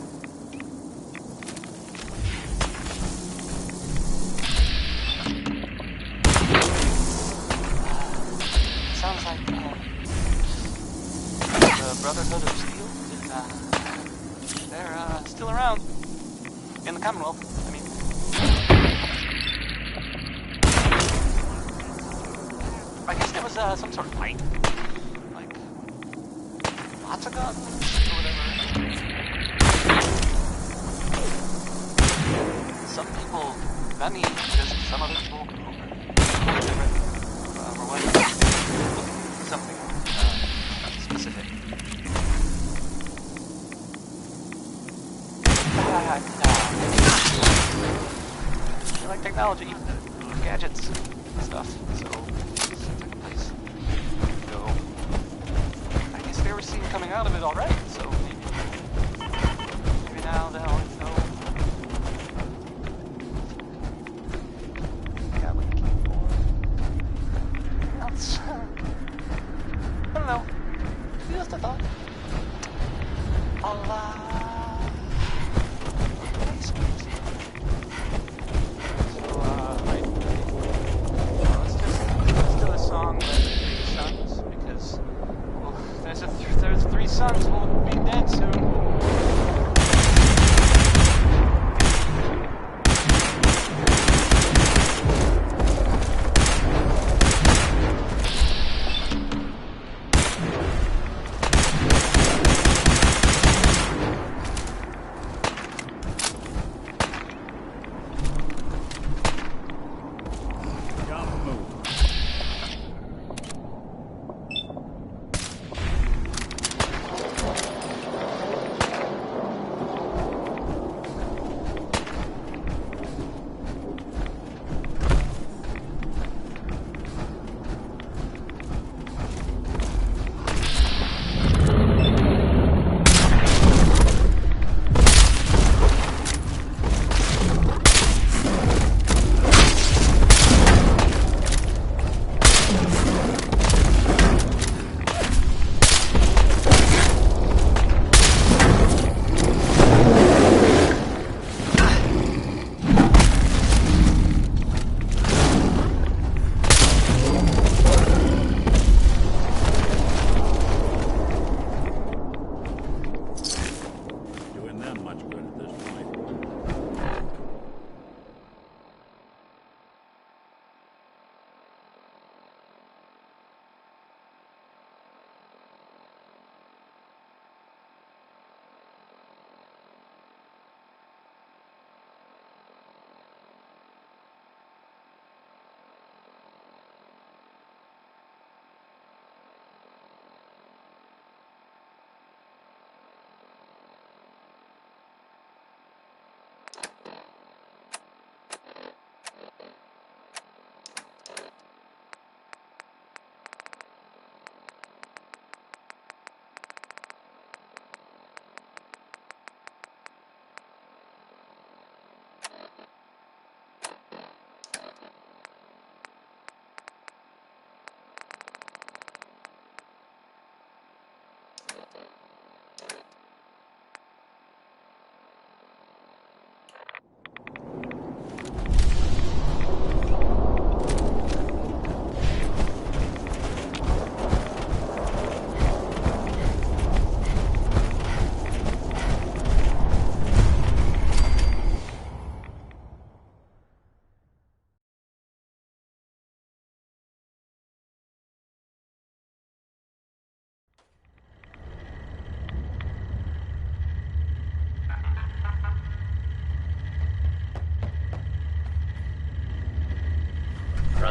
Sounds like the Brotherhood of Steel is, they're still around in the Commonwealth. I mean, I guess there was some sort of fight, like lots of guns or whatever. Some people, I mean, just some other people different, or whatever. Something specific. I like technology, gadgets, stuff, so it's like a place to go. I guess they were seen coming out of it already, so maybe now they'll know. Got what you came for. Else. I don't know. Just a thought. Let's do a song by the 3 Sons, because, well, there's 3 sons who will be dead soon.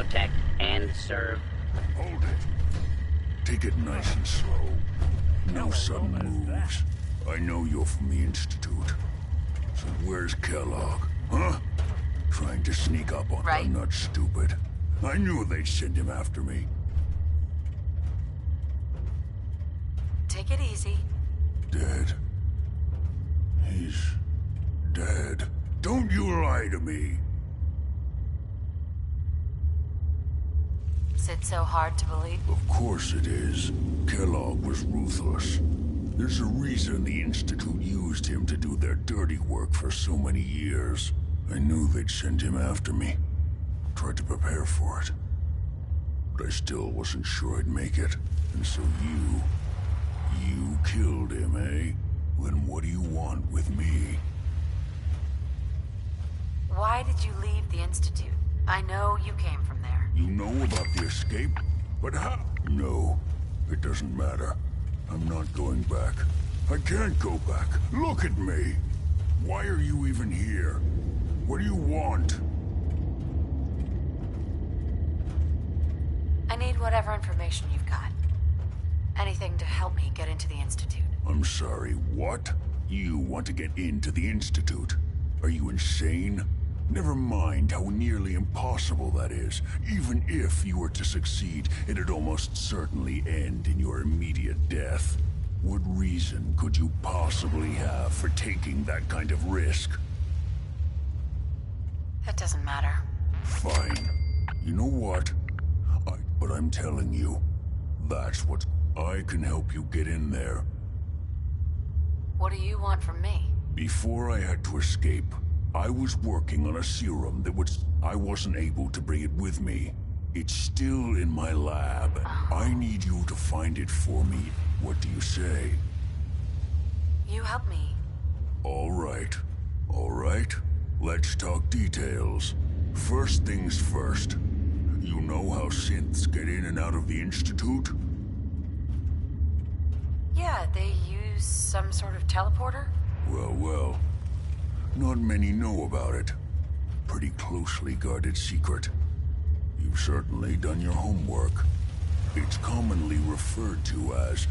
protect, and serve. Hold it. Take it nice and slow. No sudden moves. I know you're from the Institute. So where's Kellogg? Huh? Trying to sneak up on me. I'm not stupid. I knew they'd send him after me. Take it easy. Dead. He's dead. Don't you lie to me. Is it so hard to believe? Of course it is. Kellogg was ruthless. There's a reason the Institute used him to do their dirty work for so many years. I knew they'd send him after me. Tried to prepare for it. But I still wasn't sure I'd make it. And so you killed him, eh? Then what do you want with me? Why did you leave the Institute? I know you came from there. You know about the escape? But how? No, it doesn't matter. I'm not going back. I can't go back. Look at me. Why are you even here? What do you want? I need whatever information you've got. Anything to help me get into the Institute. I'm sorry, what? You want to get into the Institute? Are you insane? Never mind how nearly impossible that is. Even if you were to succeed, it'd almost certainly end in your immediate death. What reason could you possibly have for taking that kind of risk? That doesn't matter. Fine. You know what? But I'm telling you, that's what I can help you get in there. What do you want from me? Before I had to escape, I was working on a serum that I wasn't able to bring it with me. It's still in my lab. I need you to find it for me. What do you say? You help me. All right. All right. Let's talk details. First things first. You know how synths get in and out of the Institute? Yeah, they use some sort of teleporter? Well. Not many know about it. Pretty closely guarded secret. You've certainly done your homework. It's commonly referred to as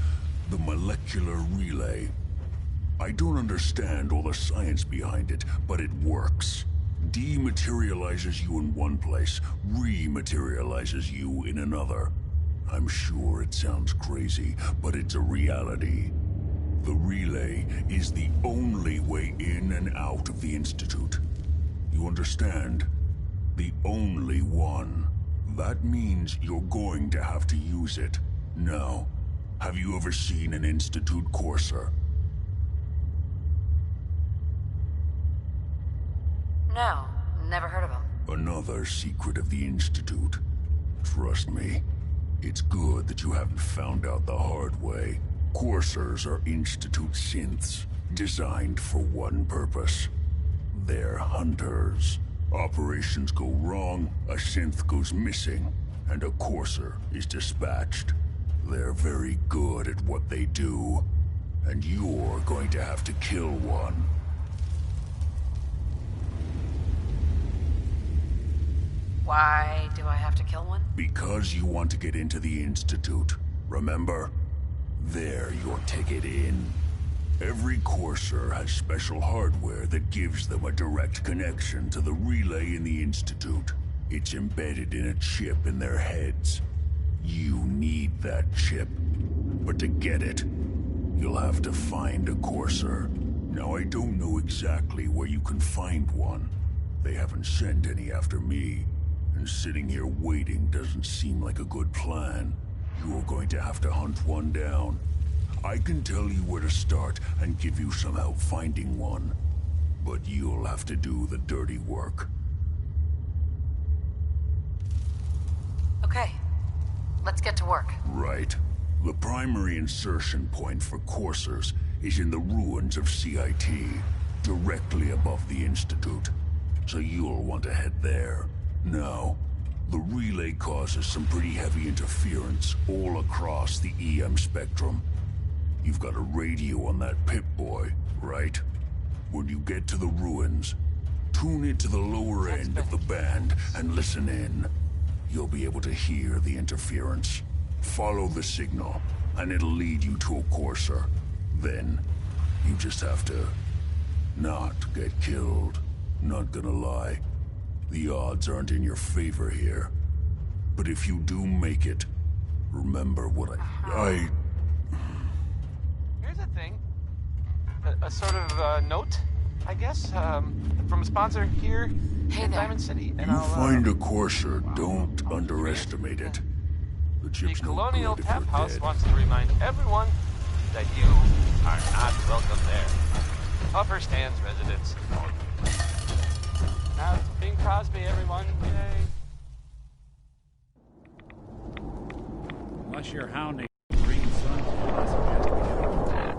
the molecular relay. I don't understand all the science behind it, but it works. Dematerializes you in one place, rematerializes you in another. I'm sure it sounds crazy, but it's a reality. The relay is the only way in and out of the Institute. You understand? The only one. That means you're going to have to use it. Now, have you ever seen an Institute courser? No, never heard of them. Another secret of the Institute. Trust me, it's good that you haven't found out the hard way. Coursers are Institute synths, designed for one purpose. They're hunters. Operations go wrong, a synth goes missing, and a courser is dispatched. They're very good at what they do, and you're going to have to kill one. Why do I have to kill one? Because you want to get into the Institute, remember? They're your ticket in. Every courser has special hardware that gives them a direct connection to the relay in the Institute. It's embedded in a chip in their heads. You need that chip. But to get it, you'll have to find a courser. Now, I don't know exactly where you can find one. They haven't sent any after me. And sitting here waiting doesn't seem like a good plan. You're going to have to hunt one down. I can tell you where to start and give you some help finding one. But you'll have to do the dirty work. Okay, let's get to work. Right. The primary insertion point for coursers is in the ruins of CIT, directly above the Institute. So you'll want to head there. Now, the relay causes some pretty heavy interference all across the EM spectrum. You've got a radio on that Pip-Boy, right? When you get to the ruins, tune it to the lower end of the band and listen in. you'll be able to hear the interference. Follow the signal, and it'll lead you to a courser. Then, you just have to not get killed. Not gonna lie, the odds aren't in your favor here. But if you do make it, remember what I... Here's a thing. A sort of note, I guess, from a sponsor here in Diamond City. And You find a courser, don't underestimate it. The chip's The no Colonial good if Tap you're House dead. wants to remind everyone that you are not welcome there. Upper Stands residents. Now it's Bing Crosby, everyone. Yay. Unless you're hounding green sun, I suggest we get over that.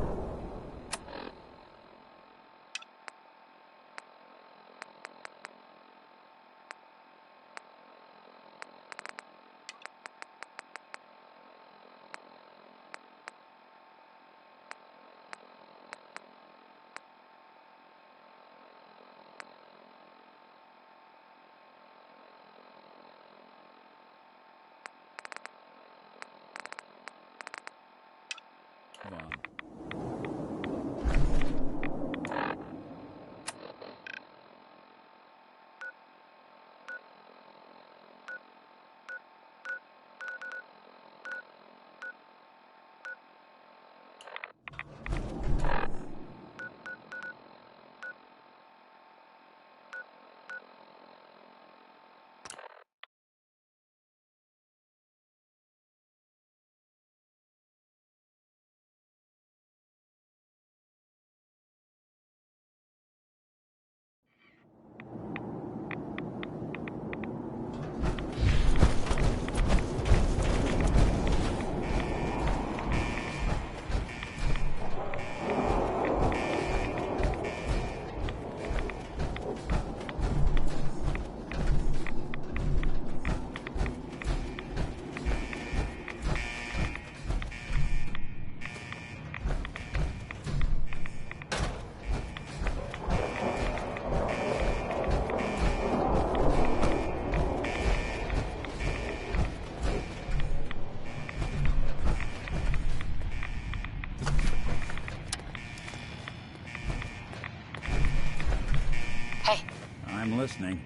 I'm listening.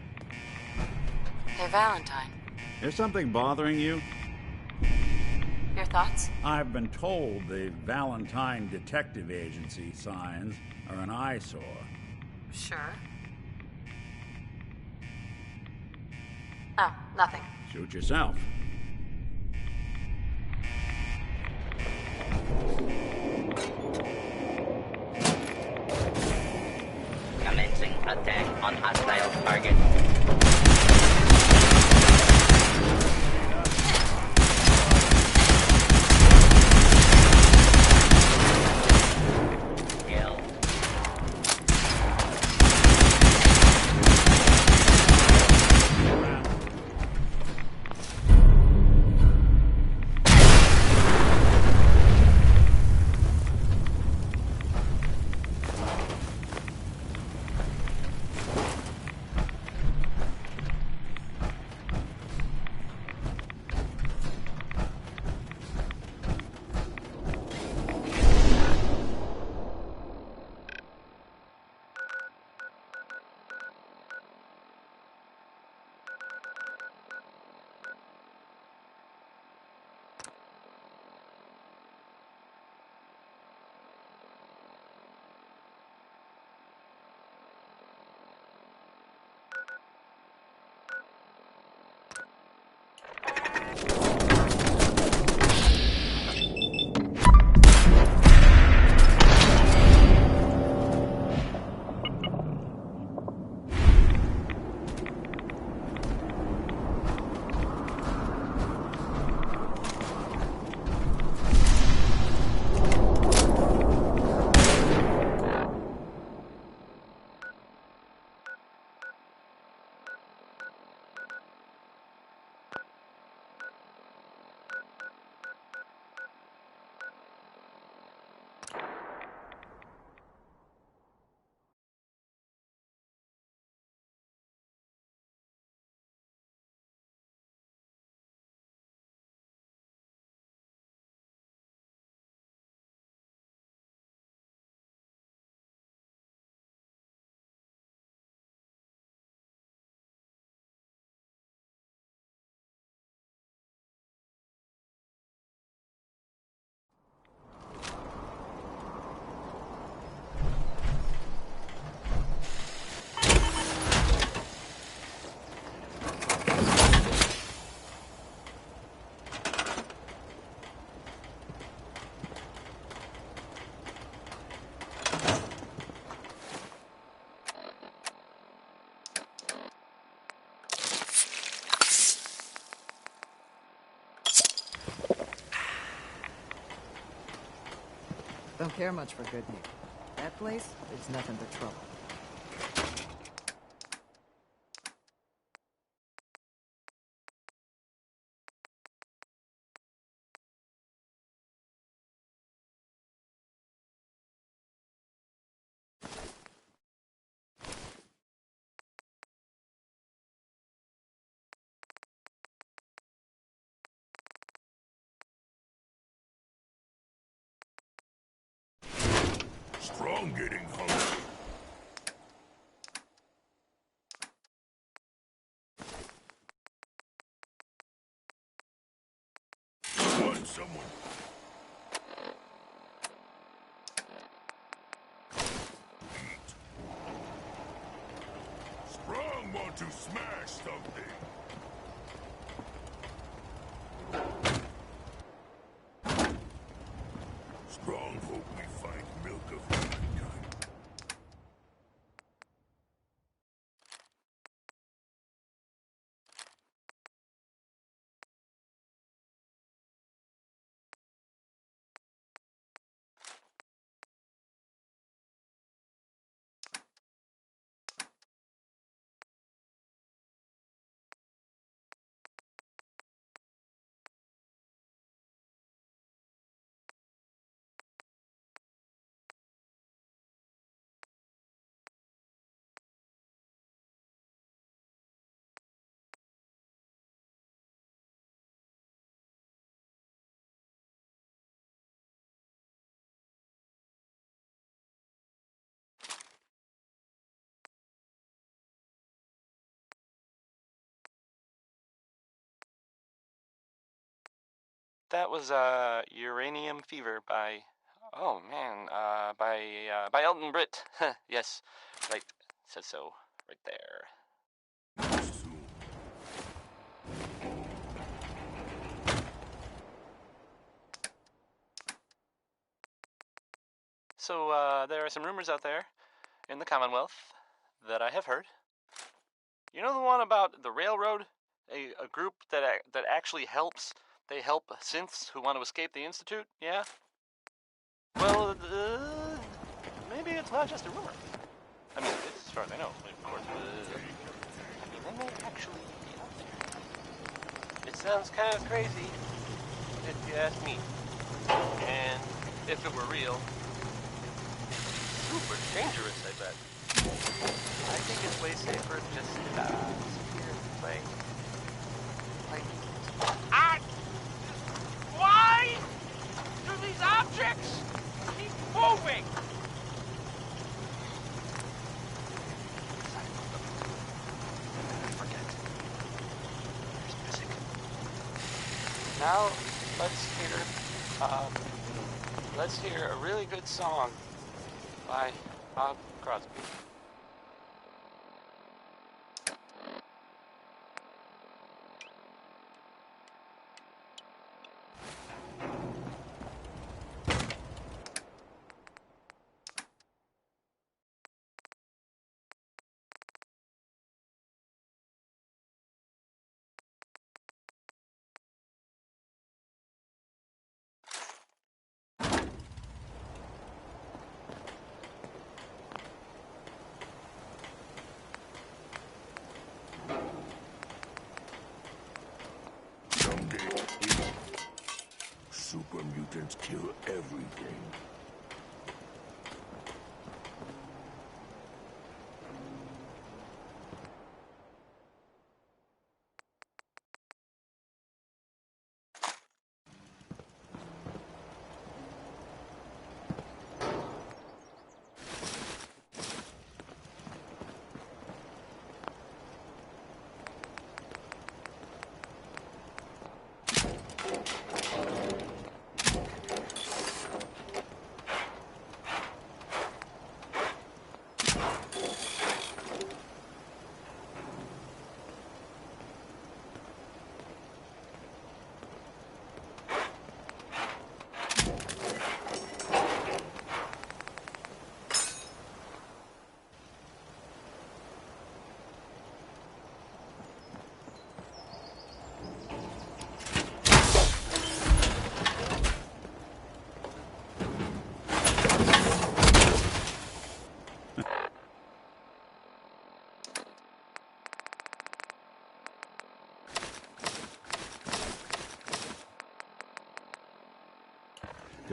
Hey, Valentine. Is something bothering you? Your thoughts? I've been told the Valentine Detective Agency signs are an eyesore. Sure. Oh, nothing. Shoot yourself. Commencing attack on hostile target. Kill. Don't care much for good news. That place is nothing but trouble. Strong getting hungry. Want someone? Eat. Strong want to smash something. Strong hope we find milk of mankind. That was Uranium Fever by, oh man, by Elton Britt. Yes, right, says so, right there. So there are some rumors out there in the Commonwealth that I have heard. You know the one about the railroad, a group that actually helps. They help synths who want to escape the Institute, yeah? Well, maybe it's not just a rumor. I mean, as far as I know, of course. They may actually be out there. It sounds kind of crazy, if you ask me. And if it were real, super dangerous, I bet. I think it's way safer just to sit here and play. Why do these objects keep moving? Forget. There's music. Now let's hear a really good song by Bob Crosby. Super mutants kill everything.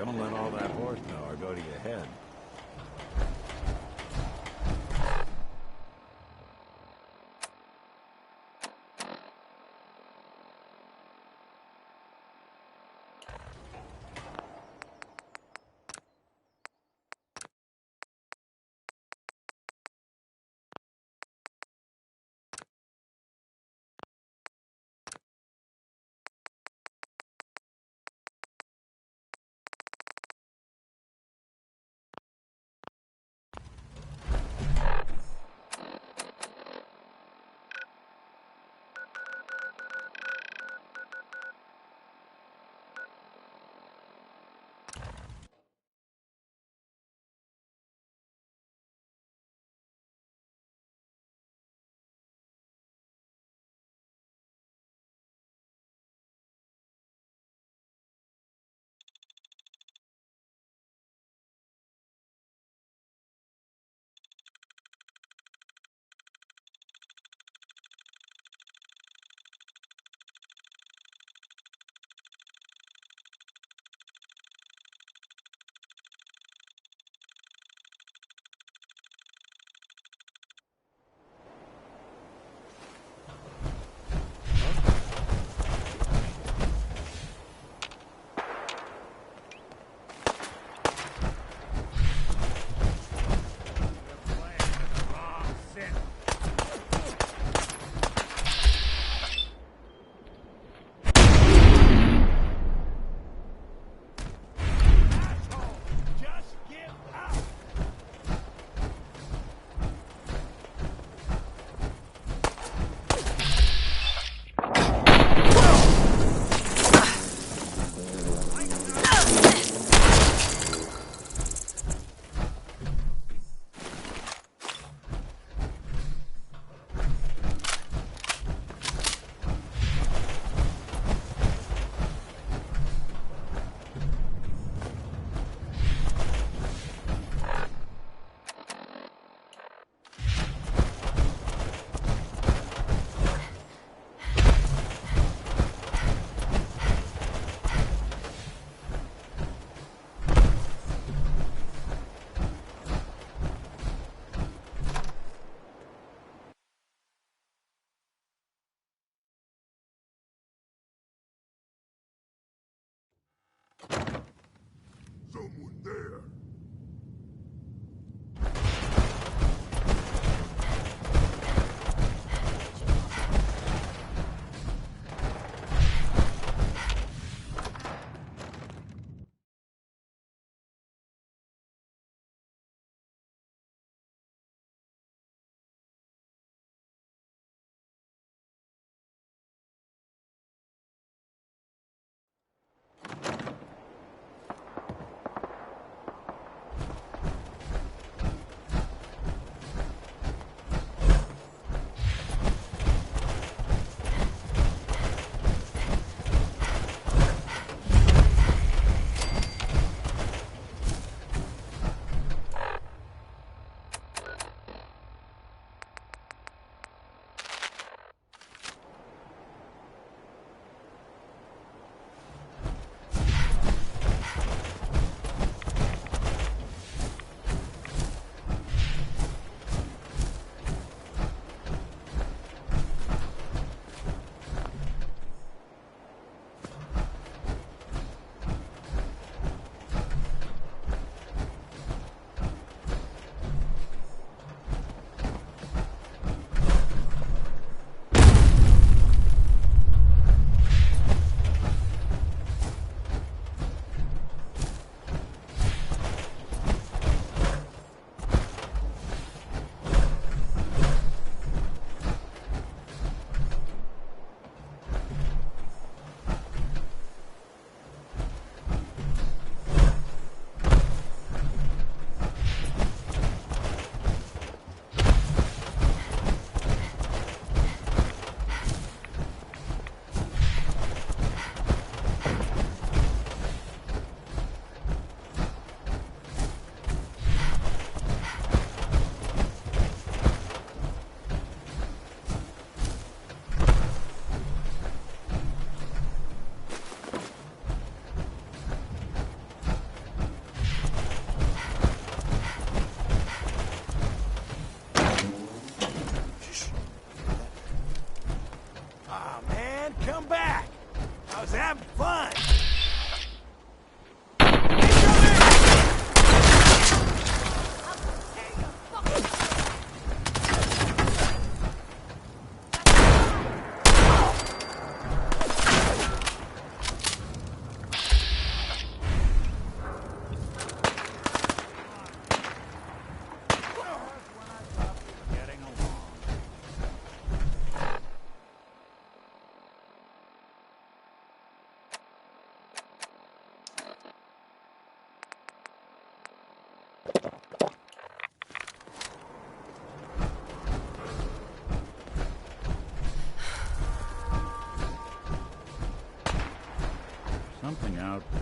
Don't let all that horsepower go to your head. I was having fun. Something out there.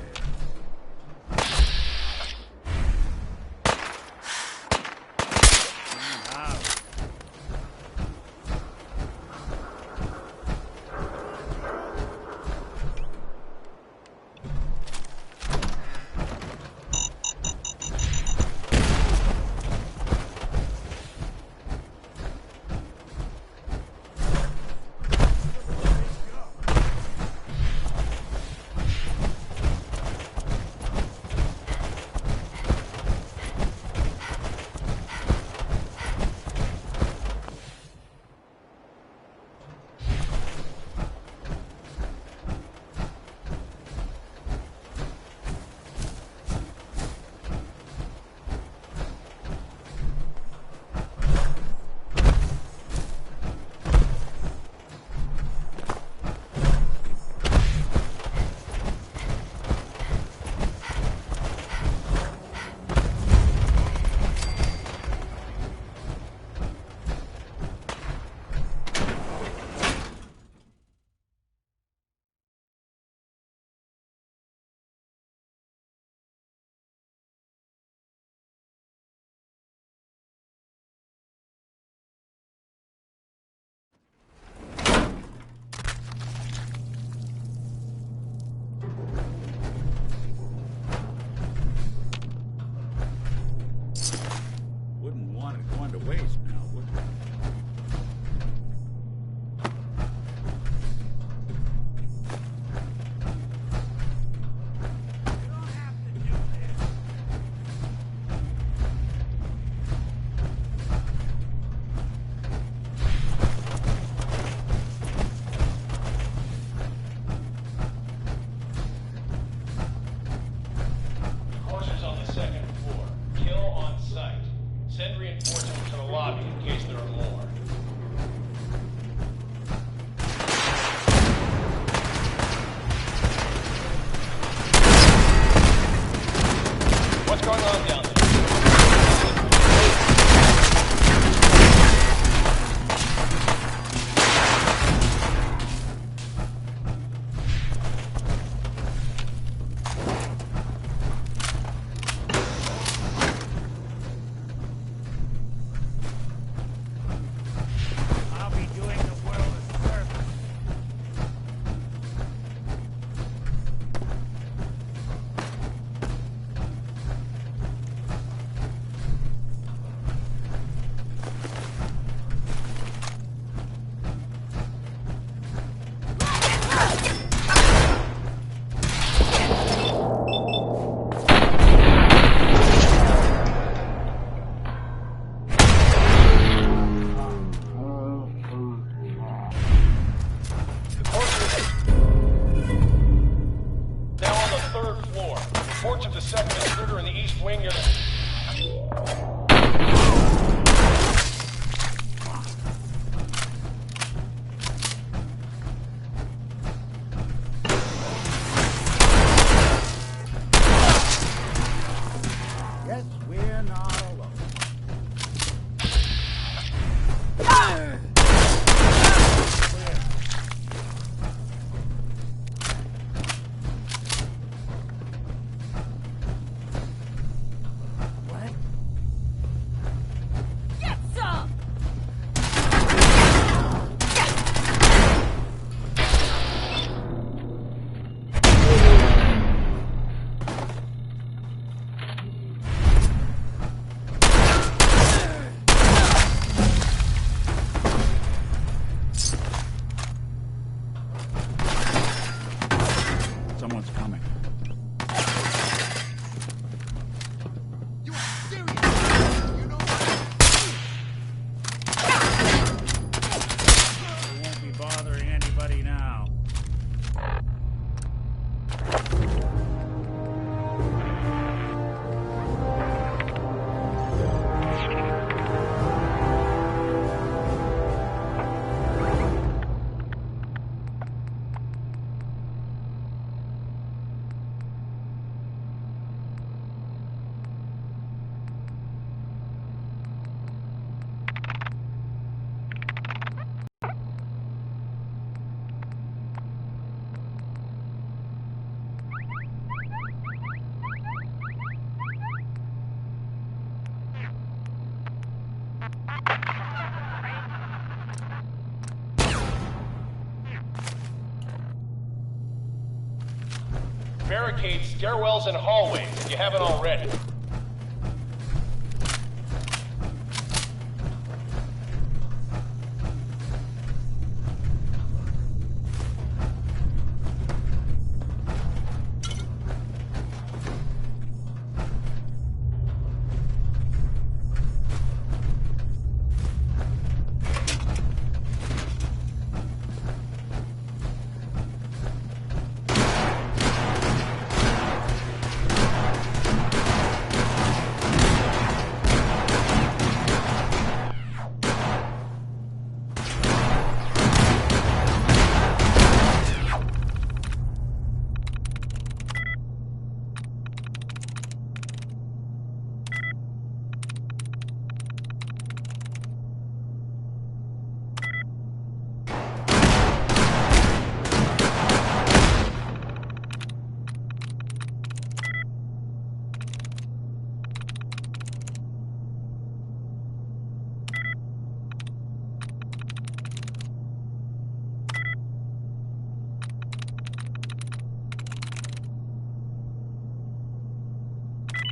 Barricade stairwells and hallways if you haven't already.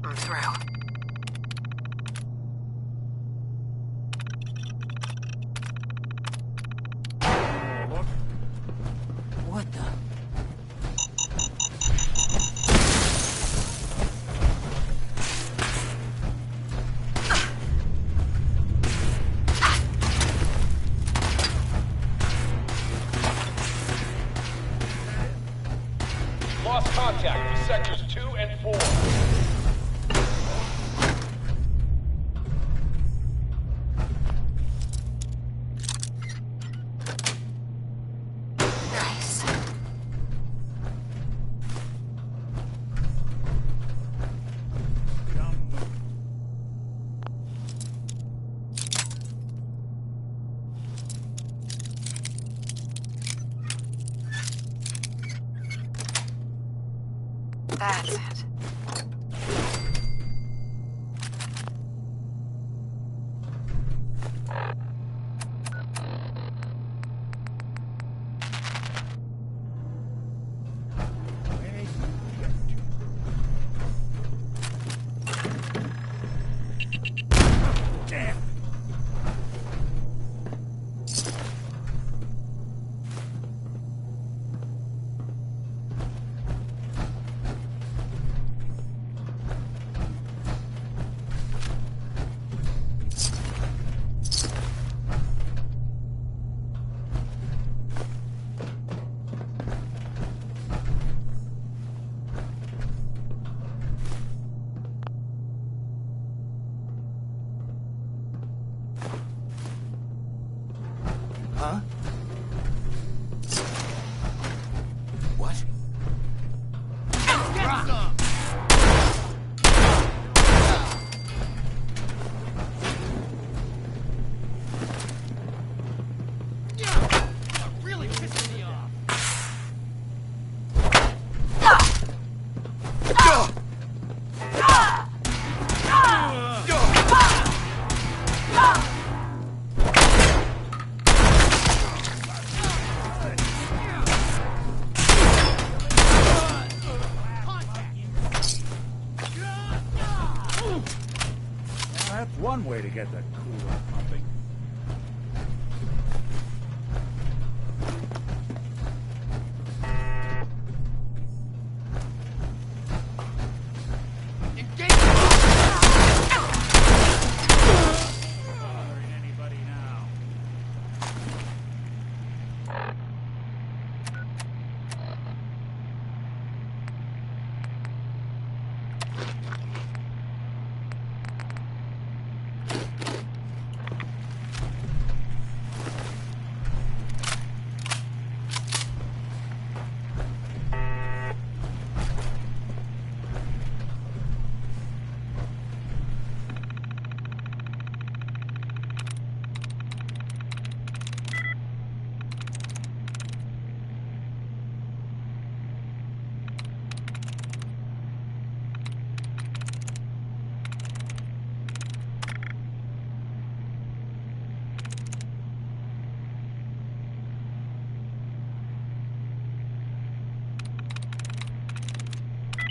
I'm through. What the? Lost contact with sectors 2 and 4. That's it. Huh? What? Really pissing me off. That's one way to get the cooler pumping. Bothering anybody now?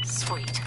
Sweet.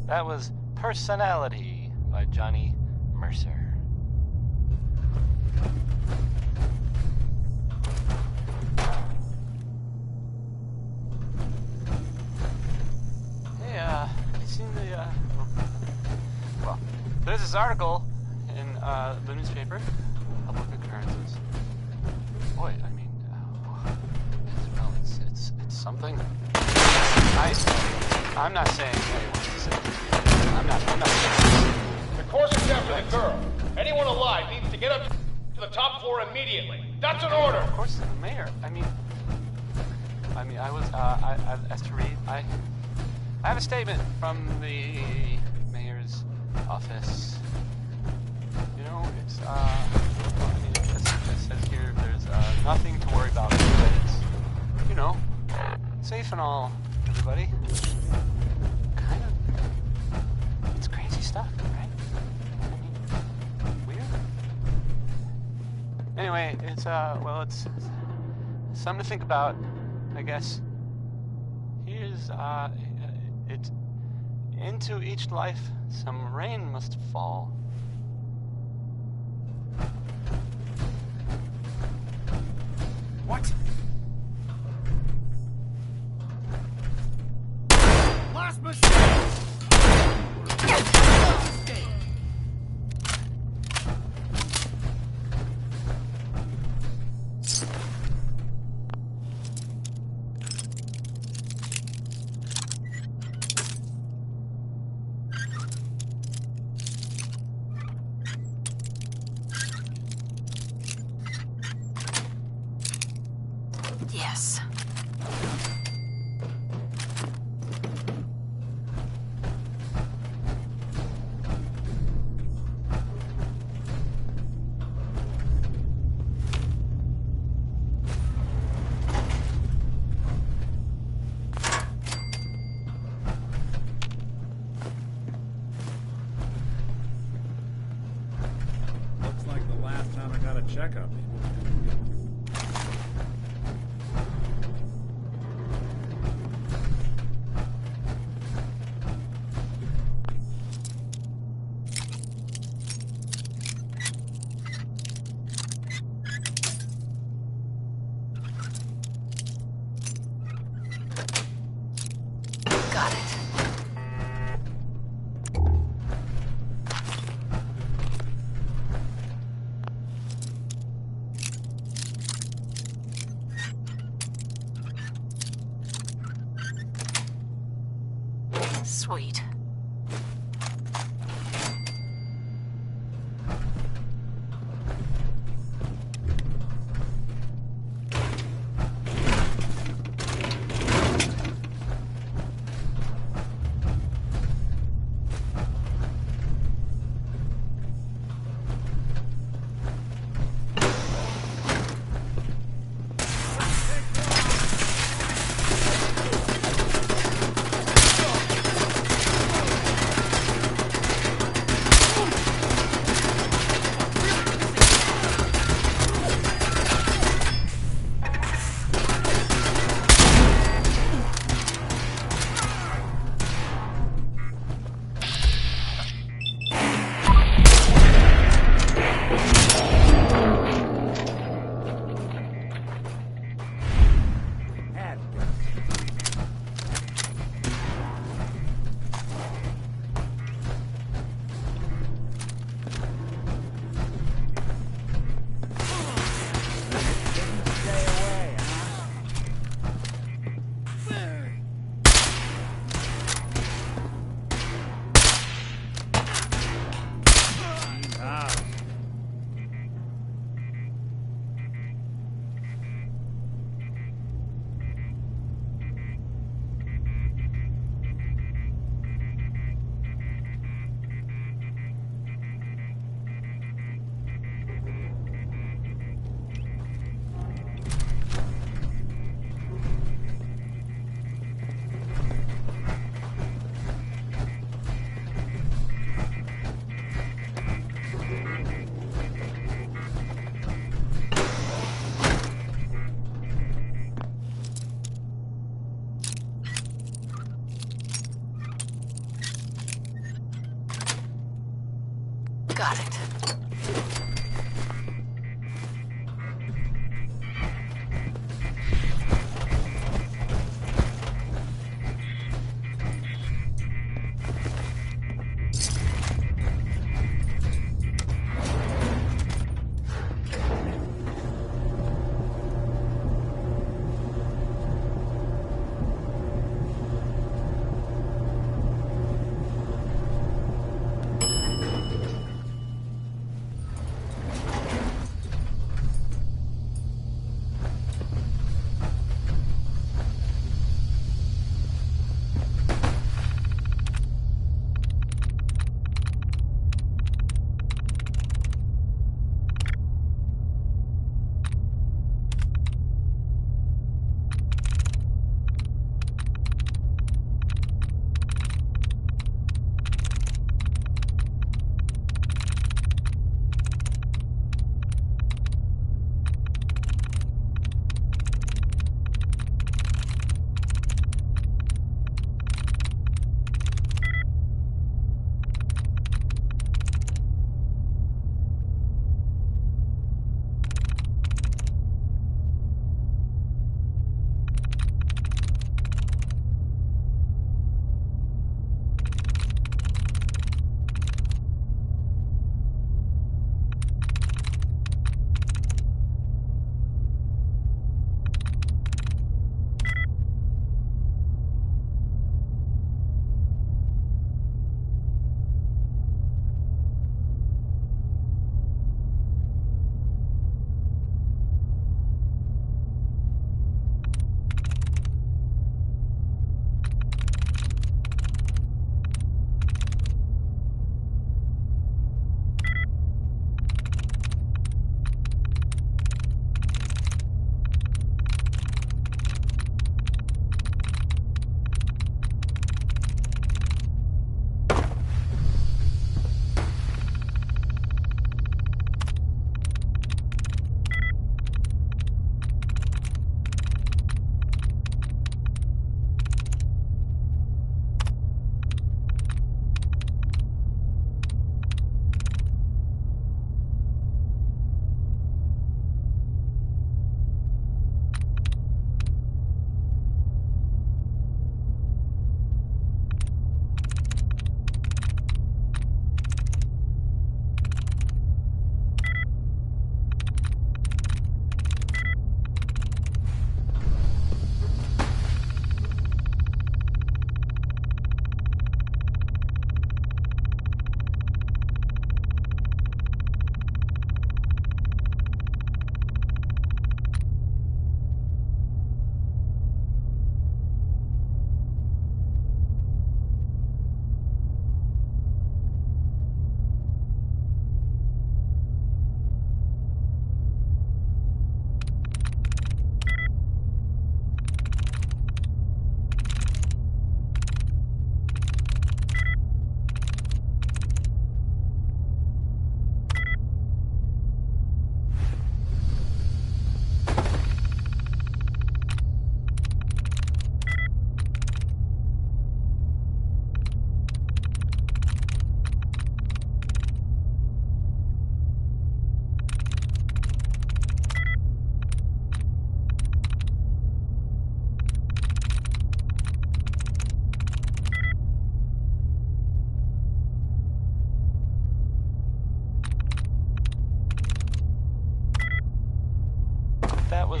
That was Personality by Johnny Mercer. Hey, you seen the, well, there's this article in, the newspaper, Public Occurrences. Boy, I mean, well, it's something. I'm not saying anyone to say. I'm not saying. The course is after the girl. Anyone alive needs to get up to the top floor immediately. That's an order. Of course, the mayor. I mean, I was, as to read, I have a statement from the mayor's office. You know, it's, it says here there's, nothing to worry about. It's, you know, safe and all, everybody. Kind of, it's crazy stuff, right? I mean, weird. Anyway, it's, well, it's something to think about, I guess. Here's, it's into each life some rain must fall. What? Last mistake! Yes. Looks like the last time I got a checkup. Got it. Sweet. Got it.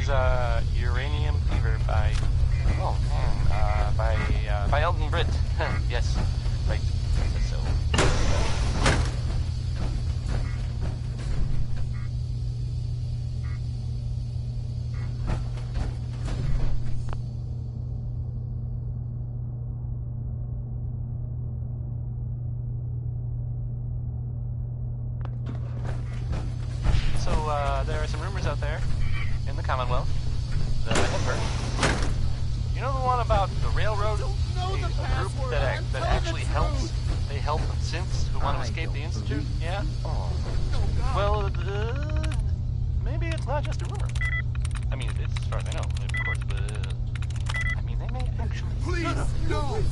was Uranium Fever by, oh man, by Elton Britt. Yes, right. So. There are some rumors out there in the Commonwealth that I have heard. You know the one about the railroad? A group that actually helps. They help synths who want to escape the Institute? Yeah? Well, maybe it's not just a rumor. I mean, it's as far as I know, of course, but I mean, they may actually. Please, no!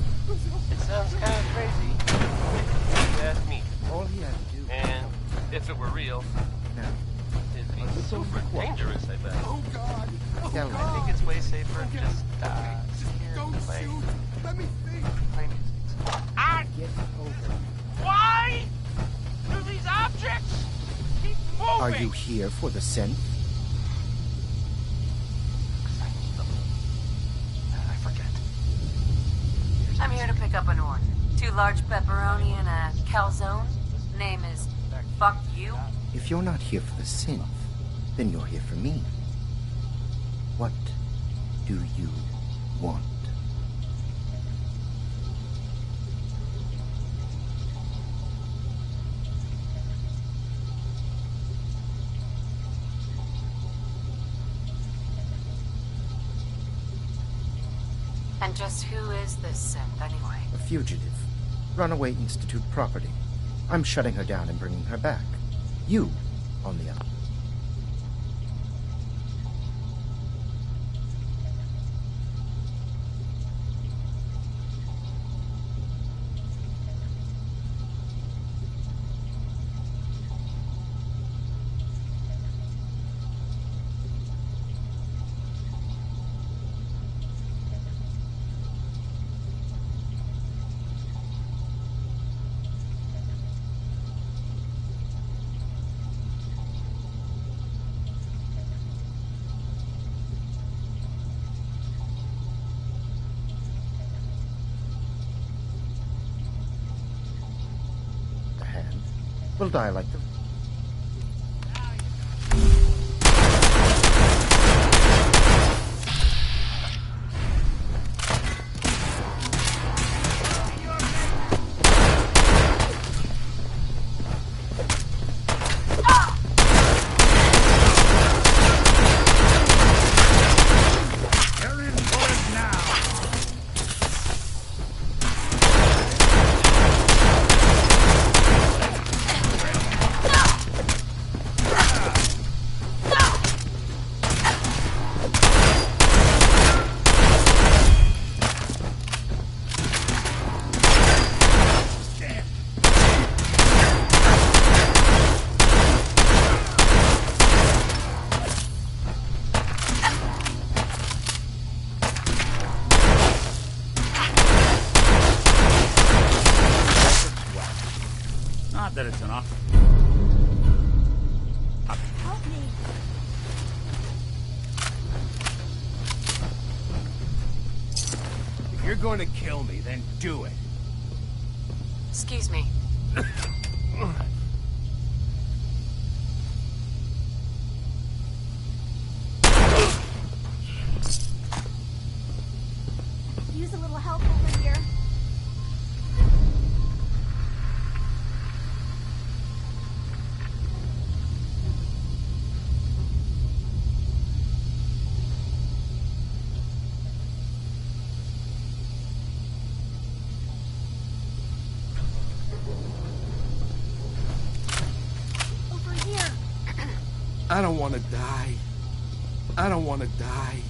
It sounds kind of crazy. If you ask me. All he had to do. And if it were real, it'd be super dangerous, I bet. Oh God! Oh I God! think it's way safer just Don't play. shoot! Let me think! Play music. Get over. Why do these objects keep moving? Are you here for the scent? I forget. I'm here to pick up an order. 2 large pepperoni and a calzone. Name is Fuck You. If you're not here for the synth, then you're here for me. What do you want? And just who is this synth, anyway? A fugitive. Runaway Institute property. I'm shutting her down and bringing her back. You, on the other. Will die like them. That it's enough. Help me. If you're going to kill me, then do it. Excuse me. Use a little help over here. I don't want to die. I don't want to die.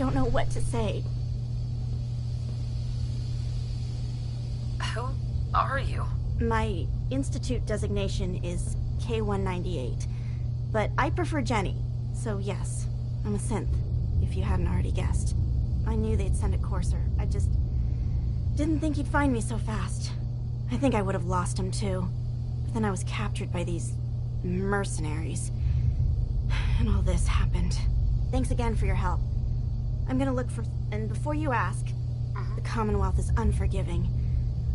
don't know what to say. Who are you? My institute designation is K-198, but I prefer Jenny, so yes, I'm a synth, if you hadn't already guessed. I knew they'd send a courser, I just didn't think he'd find me so fast. I think I would have lost him too, but then I was captured by these mercenaries, and all this happened. Thanks again for your help. I'm gonna look for... And before you ask, the Commonwealth is unforgiving.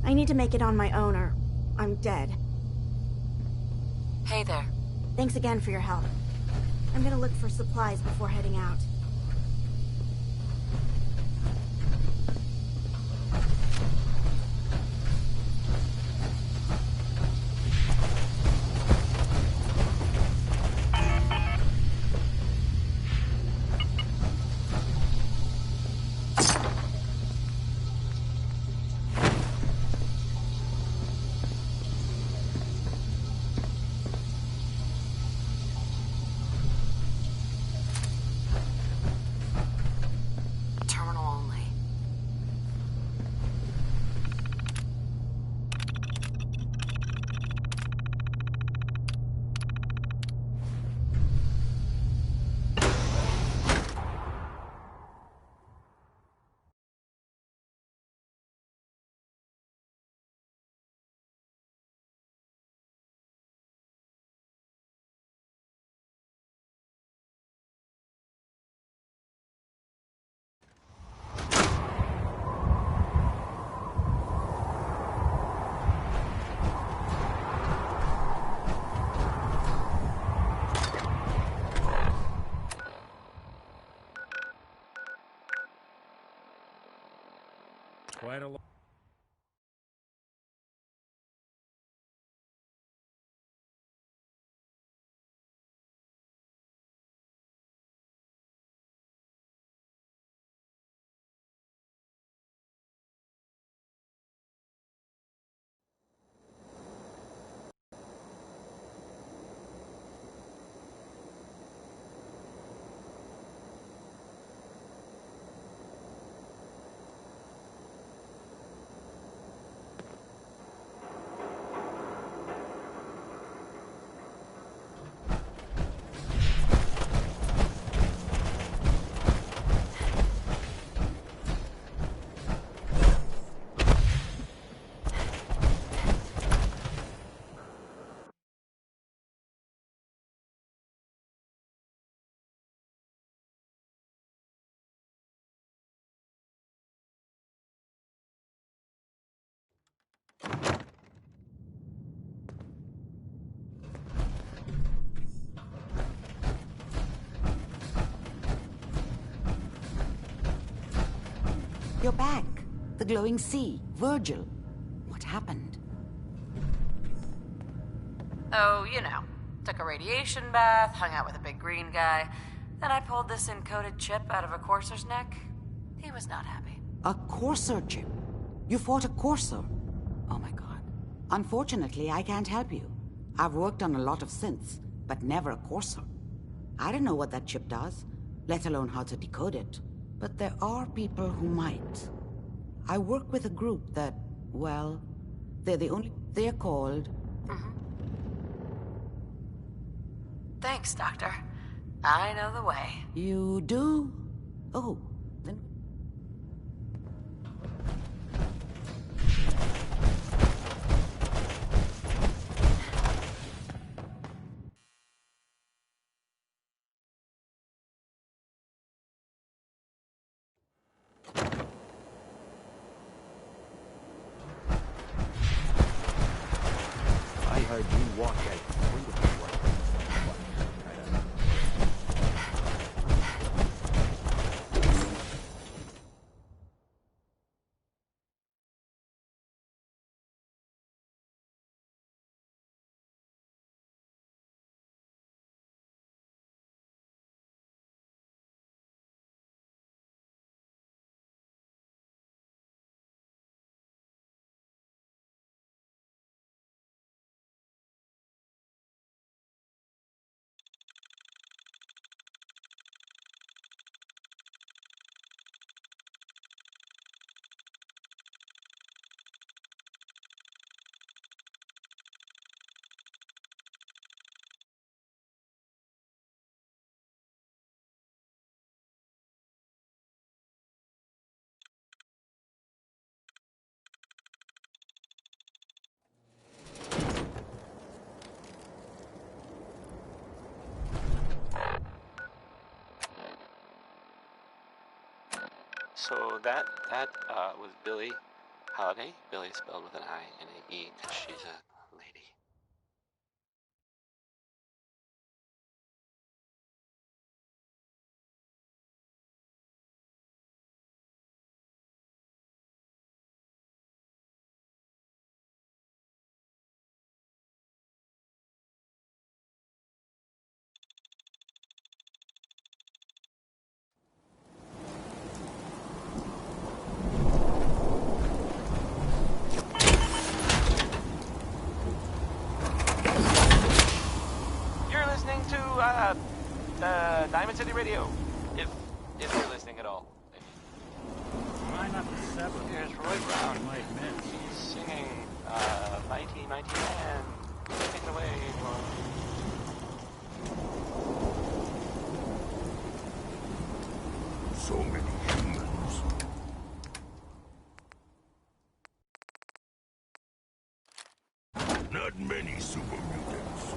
I need to make it on my own or I'm dead. Hey there. Thanks again for your help. I'm gonna look for supplies before heading out. Quite a lot. You're back. The glowing sea. Virgil. What happened? Oh, you know. Took a radiation bath, hung out with a big green guy. Then I pulled this encoded chip out of a courser's neck. He was not happy. A courser chip? You fought a courser? Oh my god. Unfortunately, I can't help you. I've worked on a lot of synths, but never a courser. I don't know what that chip does, let alone how to decode it. But there are people who might. I work with a group that, well, they're called... Thanks, Doctor. I know the way. You do? Oh, then... I heard you walk out. So that was Billie Holiday. Billie spelled with an I and an E because she's a lady. Diamond City Radio, if you're listening at all. Why not the 7? Here's Roy Brown. You might miss. He's singing Mighty Mighty Man. Take it away, Roy. So many humans. Not many super mutants.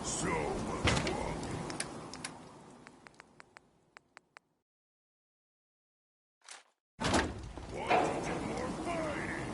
So much walking. Want to do more fighting?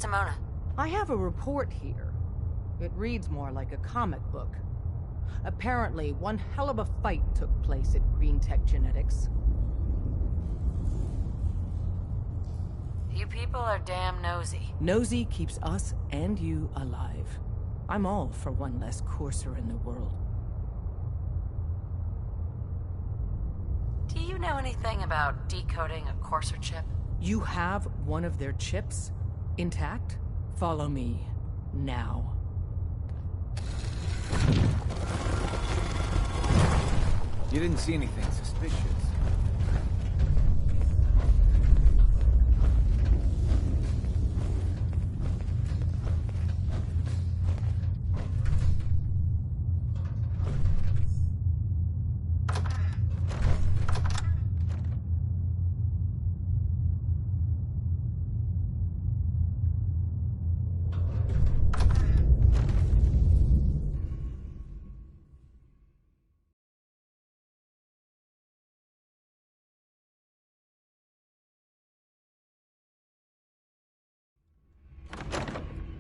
Desdemona. I have a report here. It reads more like a comic book. Apparently, one hell of a fight took place at Green Tech Genetics. You people are damn nosy. Nosy keeps us and you alive. I'm all for one less courser in the world. Do you know anything about decoding a courser chip? You have one of their chips intact? Follow me now. You didn't see anything suspicious.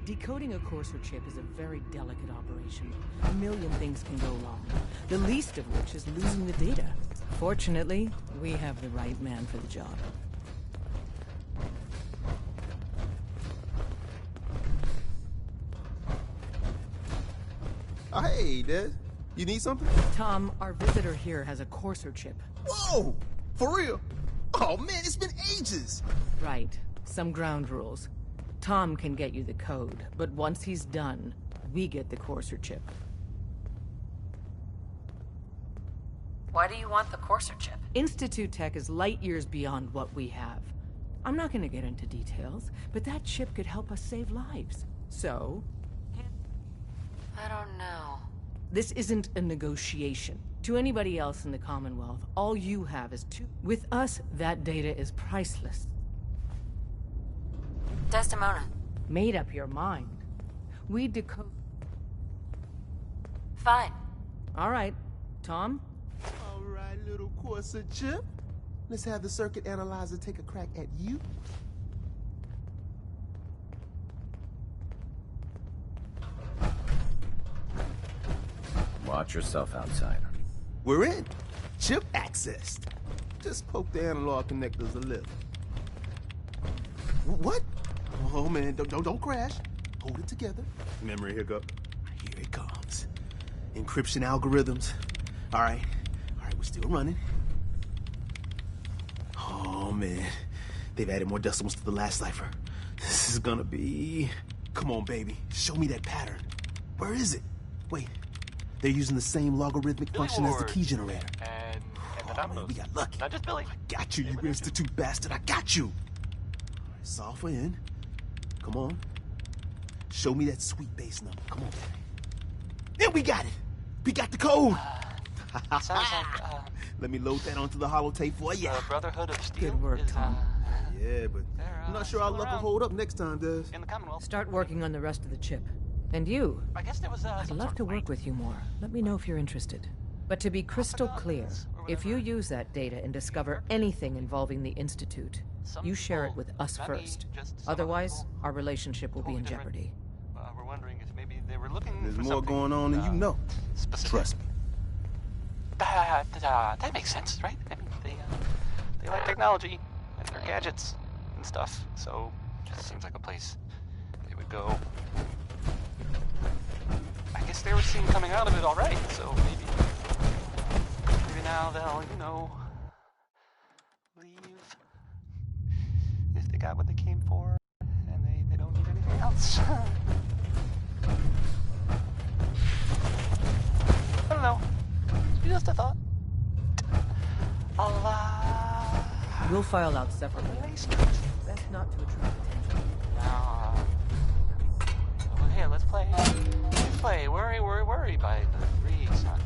Decoding a courser chip is a very delicate operation. A million things can go wrong, the least of which is losing the data. Fortunately, we have the right man for the job. Oh, hey, Des. You need something? Tom, our visitor here has a courser chip. Whoa! For real? Oh, man, it's been ages! Right. Some ground rules. Tom can get you the code, but once he's done, we get the courser chip. Why do you want the courser chip? Institute Tech is light years beyond what we have. I'm not gonna get into details, but that chip could help us save lives. So... I don't know. This isn't a negotiation. To anybody else in the Commonwealth, all you have is two. With us, that data is priceless. Desdemona. Made up your mind. We decode... Fine. All right. Tom? All right, little courser chip. Let's have the circuit analyzer take a crack at you. Watch yourself, outsider. We're in. Chip accessed. Just poke the analog connectors a little. What? Oh man, don't crash. Hold it together. Memory hiccup. Here it comes. Encryption algorithms. All right, we're still running. Oh man, they've added more decimals to the last cipher. This is gonna be... Come on, baby, show me that pattern. Where is it? Wait, they're using the same logarithmic function as the key generator. And the Oh, man, we got lucky. Not just Billy. I got you, you institute bastard. I got you. Solve for in. Come on. Show me that sweet bass number. Come on, baby. Then we got it. We got the code. Sounds like, Let me load that onto the holotape for you. the Brotherhood of Steel. Good work, is, Tom. Yeah, but I'm not sure our luck will hold up next time, Des. in the Commonwealth. Start working on the rest of the chip. And you? I guess there was I'd some love sort to of work with you more. Let me know if you're interested. But to be crystal clear, if you use that data and discover anything involving the Institute, you share it with us first. Otherwise, our relationship will be in jeopardy. We're wondering if maybe they were looking There's for more something, going on than you know. specific. Trust me. That makes sense, right? I mean, they like technology and their gadgets and stuff, so just seems like a place they would go. I guess they were seen coming out of it all right, so maybe now they'll, leave if they got what they came for and they don't need anything else. I don't know. Just a thought. We'll file out separately. Best not to attract attention. Here, let's play. Worry by the breeze, huh?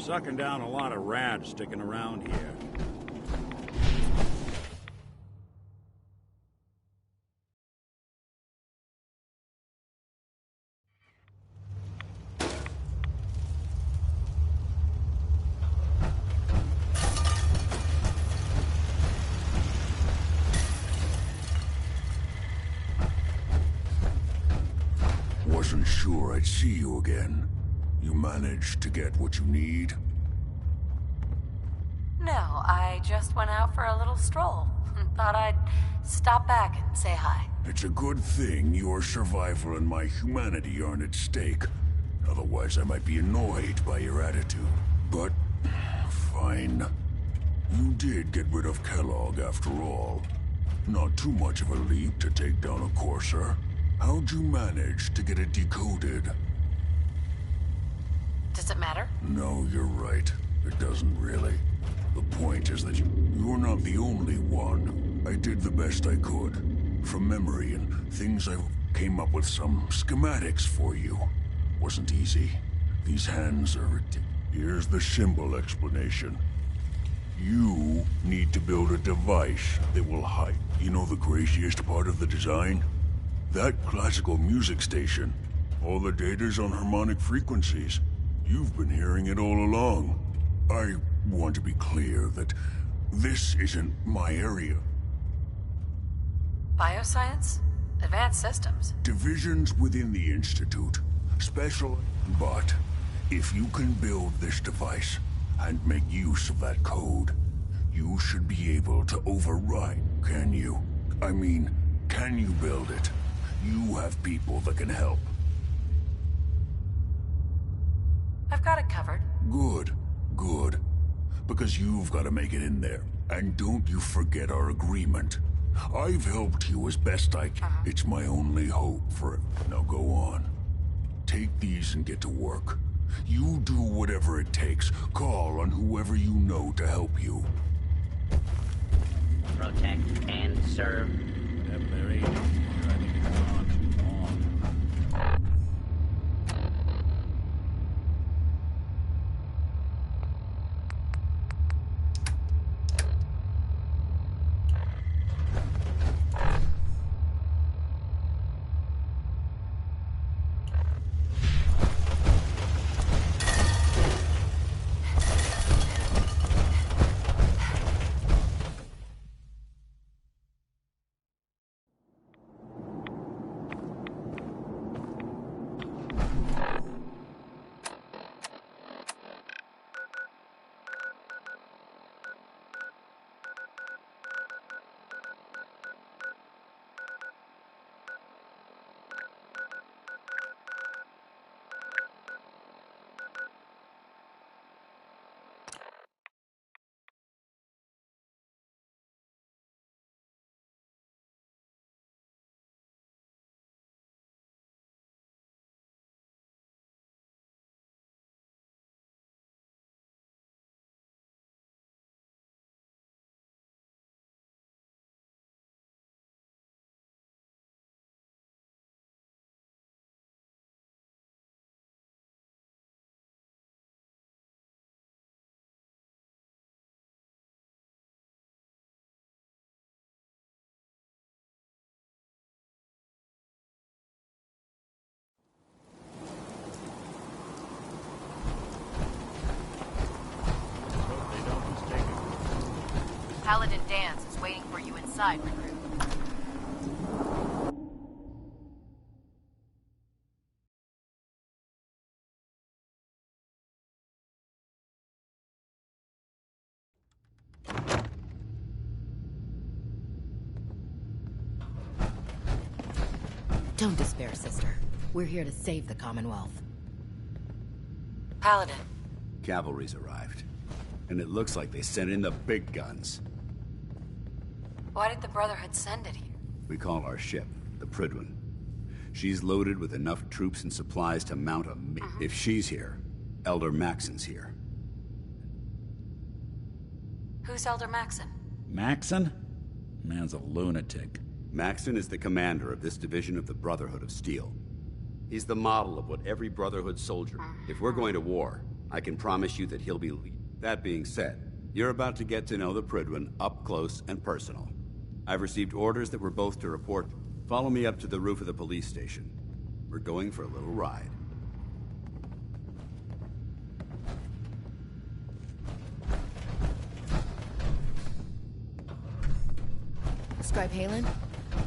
sucking down a lot of rats sticking around here. Wasn't sure I'd see you again. You managed to get what you need? No, I just went out for a little stroll. Thought I'd stop back and say hi. It's a good thing your survival and my humanity aren't at stake. Otherwise, I might be annoyed by your attitude. But, fine. You did get rid of Kellogg after all. Not too much of a leap to take down a Courser. How'd you manage to get it decoded? Does it matter? No, you're right. It doesn't really. The point is that you're not the only one. I did the best I could. From memory and things I came up with some schematics for you. Wasn't easy. These hands are ridiculous. Here's the symbol explanation. You need to build a device that will hide. You know the craziest part of the design? That classical music station. All the data's on harmonic frequencies. You've been hearing it all along. I want to be clear that this isn't my area. Bioscience? Advanced systems? Divisions within the Institute. Special. But if you can build this device and make use of that code, you should be able to override, can you? I mean, can you build it? You have people that can help. I've got it covered. Good, good. Because you've got to make it in there. And don't you forget our agreement. I've helped you as best I can. It's my only hope for it. Now go on. Take these and get to work. You do whatever it takes. Call on whoever you know to help you. Protect and serve. Paladin Dance is waiting for you inside, recruit. Don't despair, sister. We're here to save the Commonwealth. Paladin. Cavalry's arrived. And it looks like they sent in the big guns. Why did the Brotherhood send it here? We call our ship the Prydwen. She's loaded with enough troops and supplies to mount a... If she's here, Elder Maxon's here. Who's Elder Maxon? Maxon? Man's a lunatic. Maxon is the commander of this division of the Brotherhood of Steel. He's the model of what every Brotherhood soldier... If we're going to war, I can promise you that he'll be... That being said, you're about to get to know the Prydwen up close and personal. I've received orders that we're both to report. Follow me up to the roof of the police station. We're going for a little ride. Scribe Halen?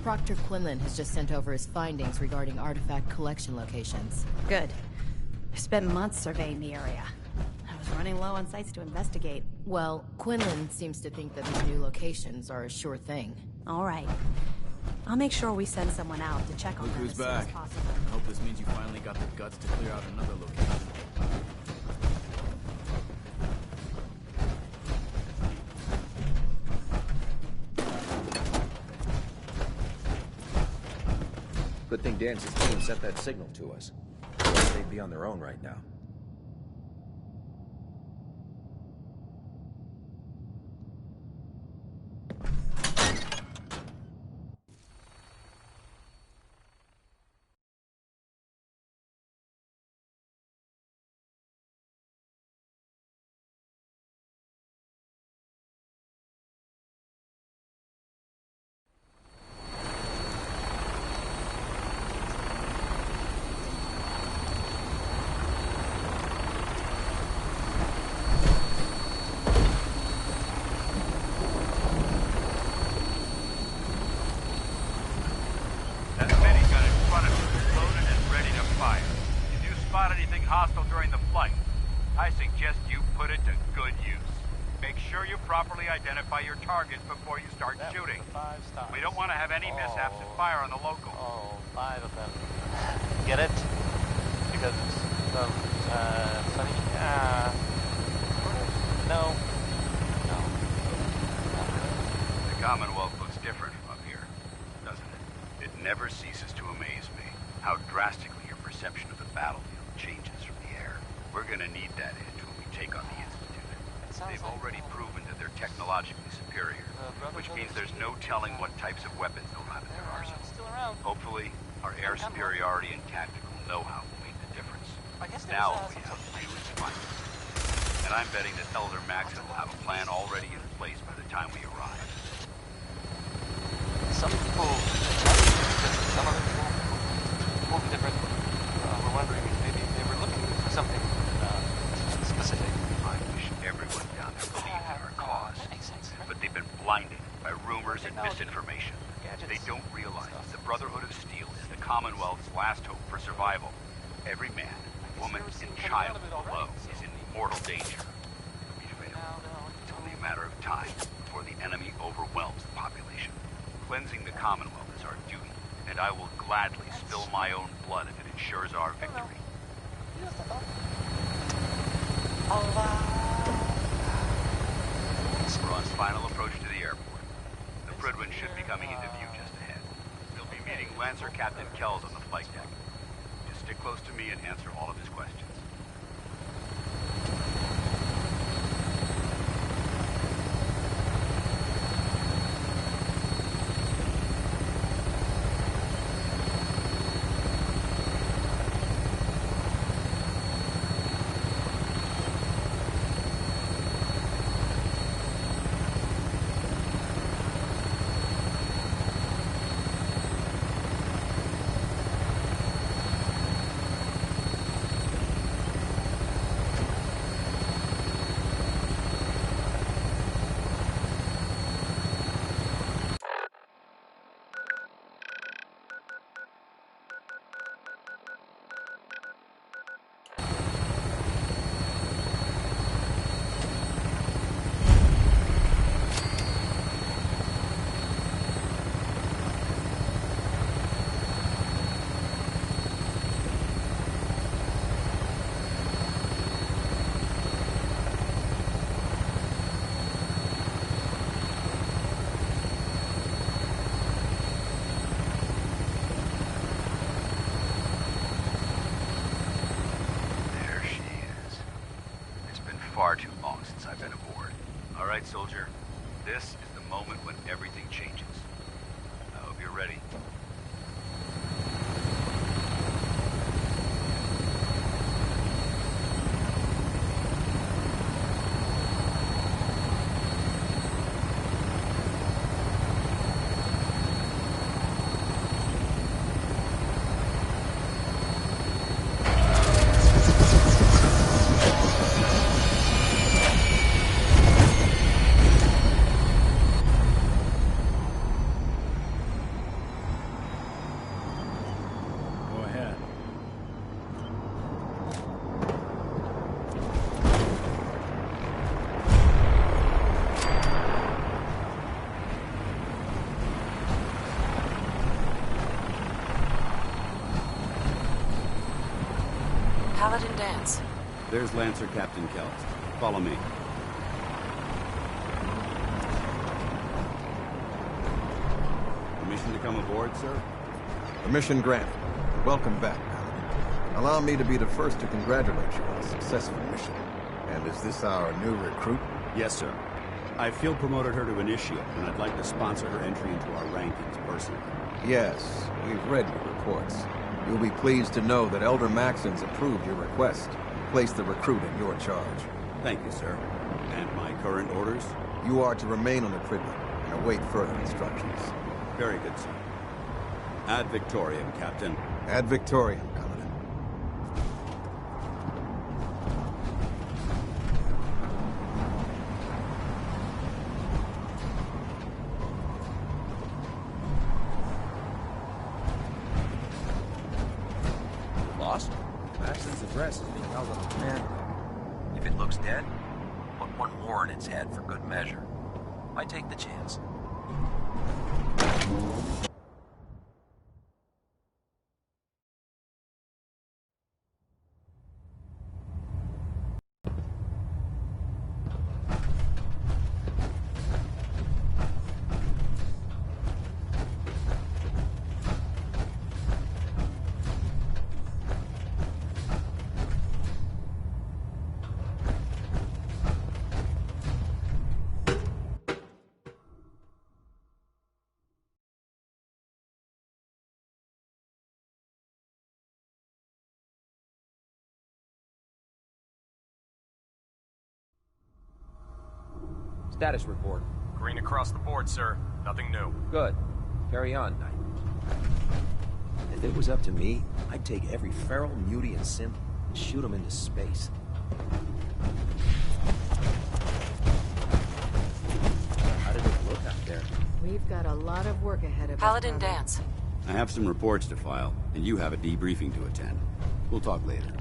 Proctor Quinlan has just sent over his findings regarding artifact collection locations. Good. I spent months surveying the area. I was running low on sites to investigate. Well, Quinlan seems to think that these new locations are a sure thing. All right. I'll make sure we send someone out to check on them as soon as possible. Hope this means you finally got the guts to clear out another location. Good thing Dan's team sent that signal to us. They'd be on their own right now. hostile during the flight. I suggest you put it to good use. Make sure you properly identify your targets before you start shooting. We don't want to have any mishaps and fire on the local. Oh, 5 of them. Get it? Because it's sunny? No. No. Not really. The Commonwealth looks different from up here, doesn't it? It never ceases to amaze me how drastically your perception of the battlefield changes from the air. We're gonna need that edge when we take on the Institute. They've already proven that they're technologically superior, which means there's no telling what types of weapons they'll have in their arsenal. Hopefully, our air superiority and tactical know-how will make the difference. Now all we have to do is fight. And I'm betting that Elder Maxon will have a plan already in place by the time we arrive. Some people, some other people will be different. We're wondering if maybe they were looking for something specific. I wish everyone down there believed in our cause. But they've been blinded by rumors and misinformation. They don't realize the Brotherhood of Steel is the Commonwealth's last hope for survival. Every man, woman, and child below is in mortal danger. If we fail, it's only a matter of time before the enemy overwhelms the population. Cleansing the Commonwealth is our duty, and I will gladly spill my own blood if it ensures our victory. We're on final approach to the airport. The Prydwen should be coming into view just ahead. We'll be meeting Lancer Captain Kells on the flight deck. Just stick close to me and answer all of his questions. Far too long since I've been aboard. All right, soldier. This is the moment when everything changes. I hope you're ready. Paladin Dance. There's Lancer Captain Kells. Follow me. Permission to come aboard, sir? Permission granted. Welcome back, Paladin. Allow me to be the first to congratulate you on a successful mission. And is this our new recruit? Yes, sir. I field promoted her to initiate, and I'd like to sponsor her entry into our rankings personally. Yes, we've read your reports. You'll be pleased to know that Elder Maxon's approved your request. Place the recruit in your charge. Thank you, sir. And my current orders? You are to remain on the Privy and await further instructions. Very good, sir. Ad Victoriam, Captain. Ad Victoriam, Paladin. Lost? Maxon's address is being held on a command. If it looks dead, put one more in its head for good measure. I take the chance. Status report. Green across the board, sir. Nothing new. Good. Carry on, Knight. If it was up to me, I'd take every feral, muty, and synth and shoot them into space. How did it look out there? We've got a lot of work ahead of us. Paladin Dance. I have some reports to file, and you have a debriefing to attend. We'll talk later.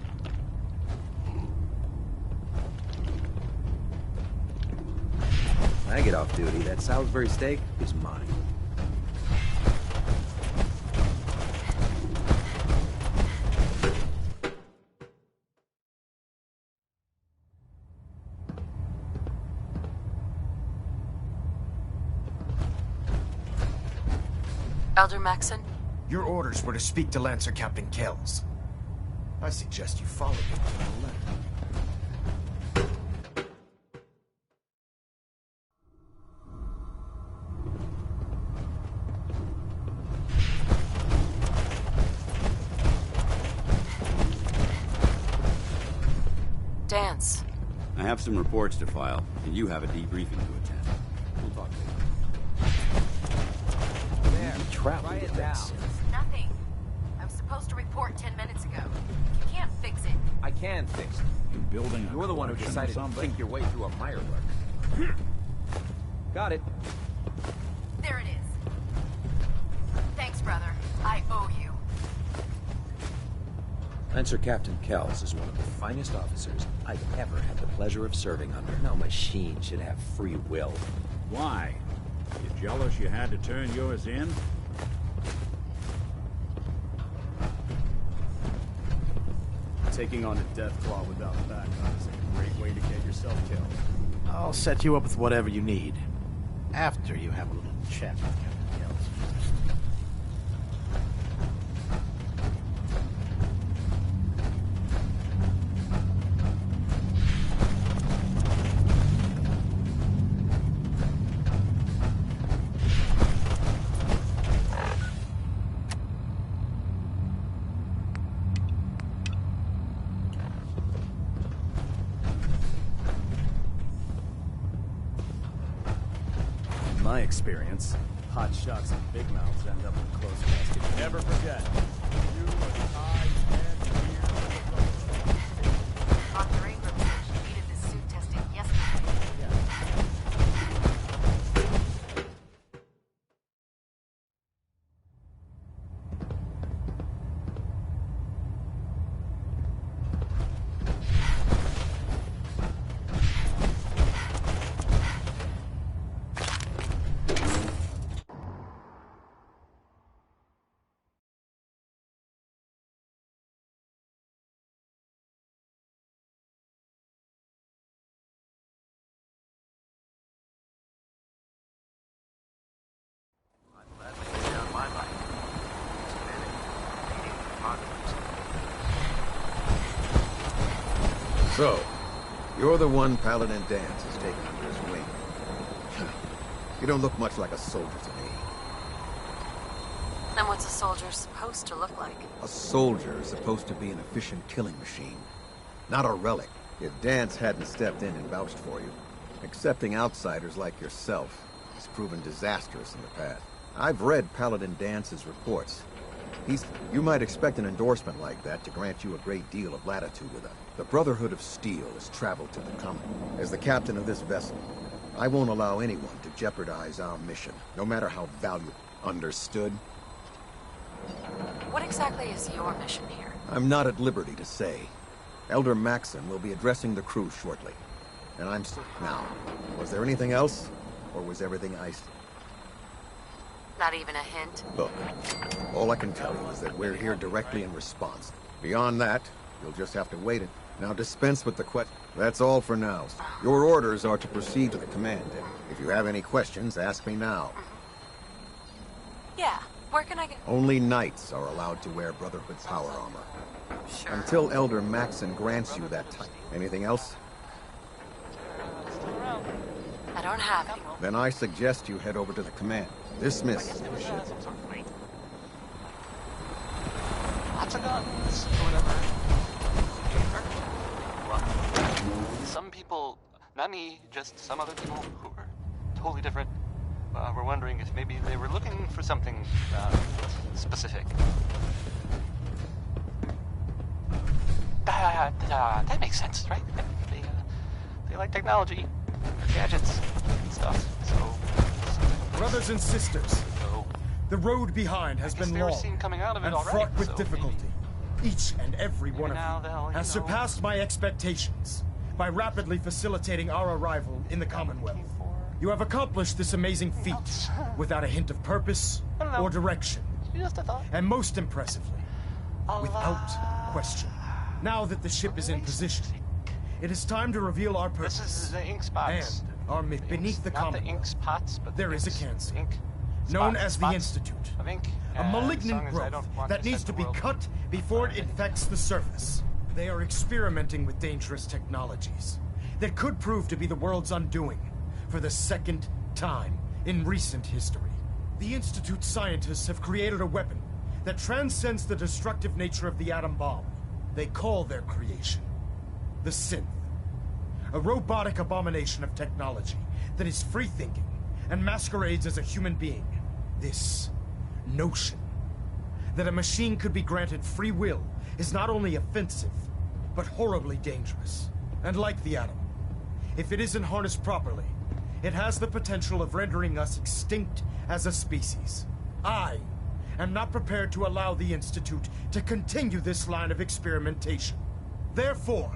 When I get off duty, that Salisbury steak is mine. Elder Maxon? Your orders were to speak to Lancer Captain Kells. I suggest you follow him to the letter. Dance. I have some reports to file, and you have a debriefing to attend. We'll talk later. There, try it now. Nothing. I was supposed to report 10 minutes ago. You can't fix it. I can fix it. You building a You're the one who collection or decided to something? think your way through a Mirelurk. Got it. There it is. Thanks, brother. I owe you. Lancer Captain Kells is one of the finest officers I've ever had the pleasure of serving under. No machine should have free will. Why? You jealous you had to turn yours in? Taking on a death claw without backup is a great way to get yourself killed. I'll set you up with whatever you need. After you have a little chat with Captain In my experience, hot shots and big mouths end up in close casket. Never forget, you are the eyes So, you're the one Paladin Dance has taken under his wing. You don't look much like a soldier to me. And what's a soldier supposed to look like? A soldier is supposed to be an efficient killing machine, not a relic. If Dance hadn't stepped in and vouched for you, accepting outsiders like yourself has proven disastrous in the past. I've read Paladin Dance's reports. You might expect an endorsement like that to grant you a great deal of latitude with us. The Brotherhood of Steel has traveled to the Commonwealth. As the captain of this vessel, I won't allow anyone to jeopardize our mission, no matter how valuable. Understood? What exactly is your mission here? I'm not at liberty to say. Elder Maxon will be addressing the crew shortly. And I'm now. Was there anything else? Or was everything iced? Not even a hint? Look, all I can tell you is that we're here directly in response. Beyond that, you'll just have to wait it. Now dispense with the question. That's all for now. Your orders are to proceed to the command deck. If you have any questions, ask me now. Yeah, where can I get... Only knights are allowed to wear Brotherhood power armor. Sure. Until Elder Maxon grants you that type. Anything else? I don't have any. Then I suggest you head over to the command. Dismiss. Lots of guns, or whatever. Some people, not me, just some other people who are totally different, were wondering if maybe they were looking for something specific. That makes sense, right? They like technology, gadgets, and stuff, so... Brothers and sisters, the road behind has been long and fraught with difficulty. Each and every one of you has surpassed my expectations by rapidly facilitating our arrival in the Commonwealth. You have accomplished this amazing feat without a hint of purpose or direction, and most impressively, without question. Now that the ship is in position, it is time to reveal our purpose. This is the ink spots. And our beneath the Commonwealth, there is a cancer, known as the Institute. A malignant growth that needs to be cut before it infects the surface. They are experimenting with dangerous technologies that could prove to be the world's undoing for the second time in recent history. The Institute scientists have created a weapon that transcends the destructive nature of the atom bomb. They call their creation the synth. A robotic abomination of technology that is free-thinking and masquerades as a human being. This notion that a machine could be granted free will is not only offensive, but horribly dangerous. And like the atom, if it isn't harnessed properly, it has the potential of rendering us extinct as a species. I am not prepared to allow the Institute to continue this line of experimentation. Therefore,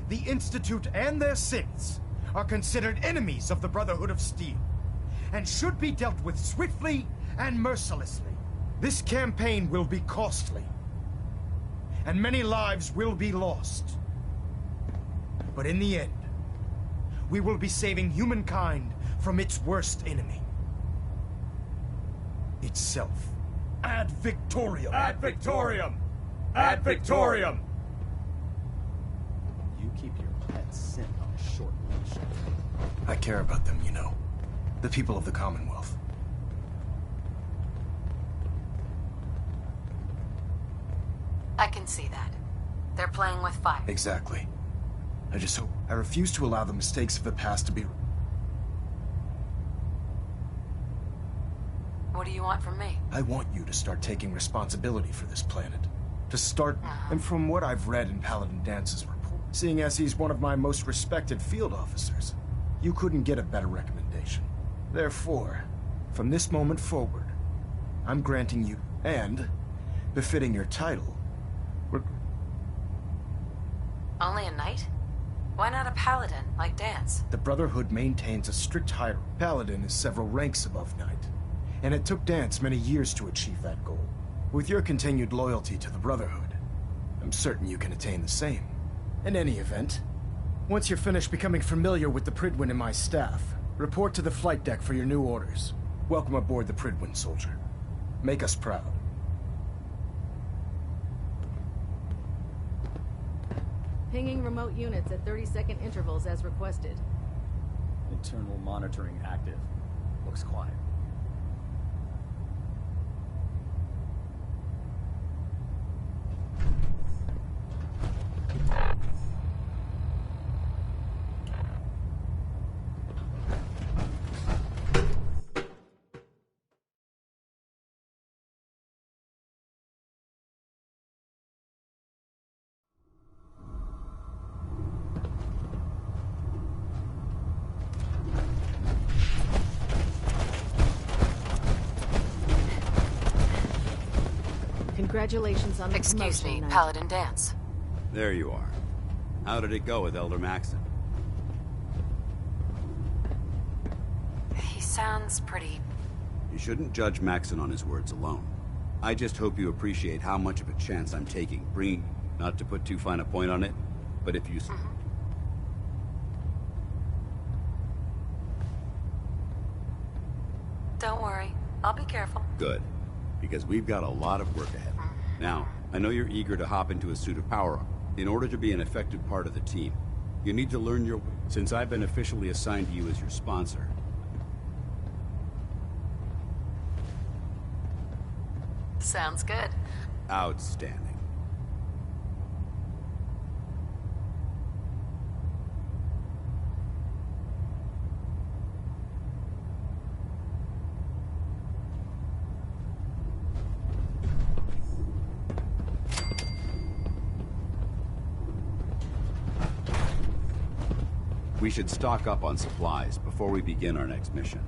the Institute and their synths are considered enemies of the Brotherhood of Steel, and should be dealt with swiftly and mercilessly. This campaign will be costly, and many lives will be lost. But in the end, we will be saving humankind from its worst enemy. Itself. Ad Victoriam! Ad Victoriam! Ad Victoriam! You keep your pet scent on a short leash. I care about them, you know. The people of the Commonwealth. I can see that. They're playing with fire. Exactly. I just hope... I refuse to allow the mistakes of the past to be... What do you want from me? I want you to start taking responsibility for this planet. To start... And from what I've read in Paladin Dance's report, seeing as he's one of my most respected field officers, you couldn't get a better recommendation. Therefore, from this moment forward, I'm granting you, and, befitting your title, Only a knight? Why not a paladin, like Dance? The Brotherhood maintains a strict hierarchy. Paladin is several ranks above knight, and it took Dance many years to achieve that goal. With your continued loyalty to the Brotherhood, I'm certain you can attain the same. In any event, once you're finished becoming familiar with the Pridwin and my staff, report to the flight deck for your new orders. Welcome aboard the Pridwin, soldier. Make us proud. Pinging remote units at 30-second intervals as requested. Internal monitoring active. Looks quiet. Congratulations on the promotion. Excuse me, Paladin Dance. There you are. How did it go with Elder Maxon? He sounds pretty... You shouldn't judge Maxon on his words alone. I just hope you appreciate how much of a chance I'm taking, bringing... Not to put too fine a point on it, but if you... Don't worry. I'll be careful. Good. Because we've got a lot of work ahead. Now, I know you're eager to hop into a suit of power. In order to be an effective part of the team, you need to learn your... Since I've been officially assigned to you as your sponsor... Sounds good. Outstanding. We should stock up on supplies before we begin our next mission.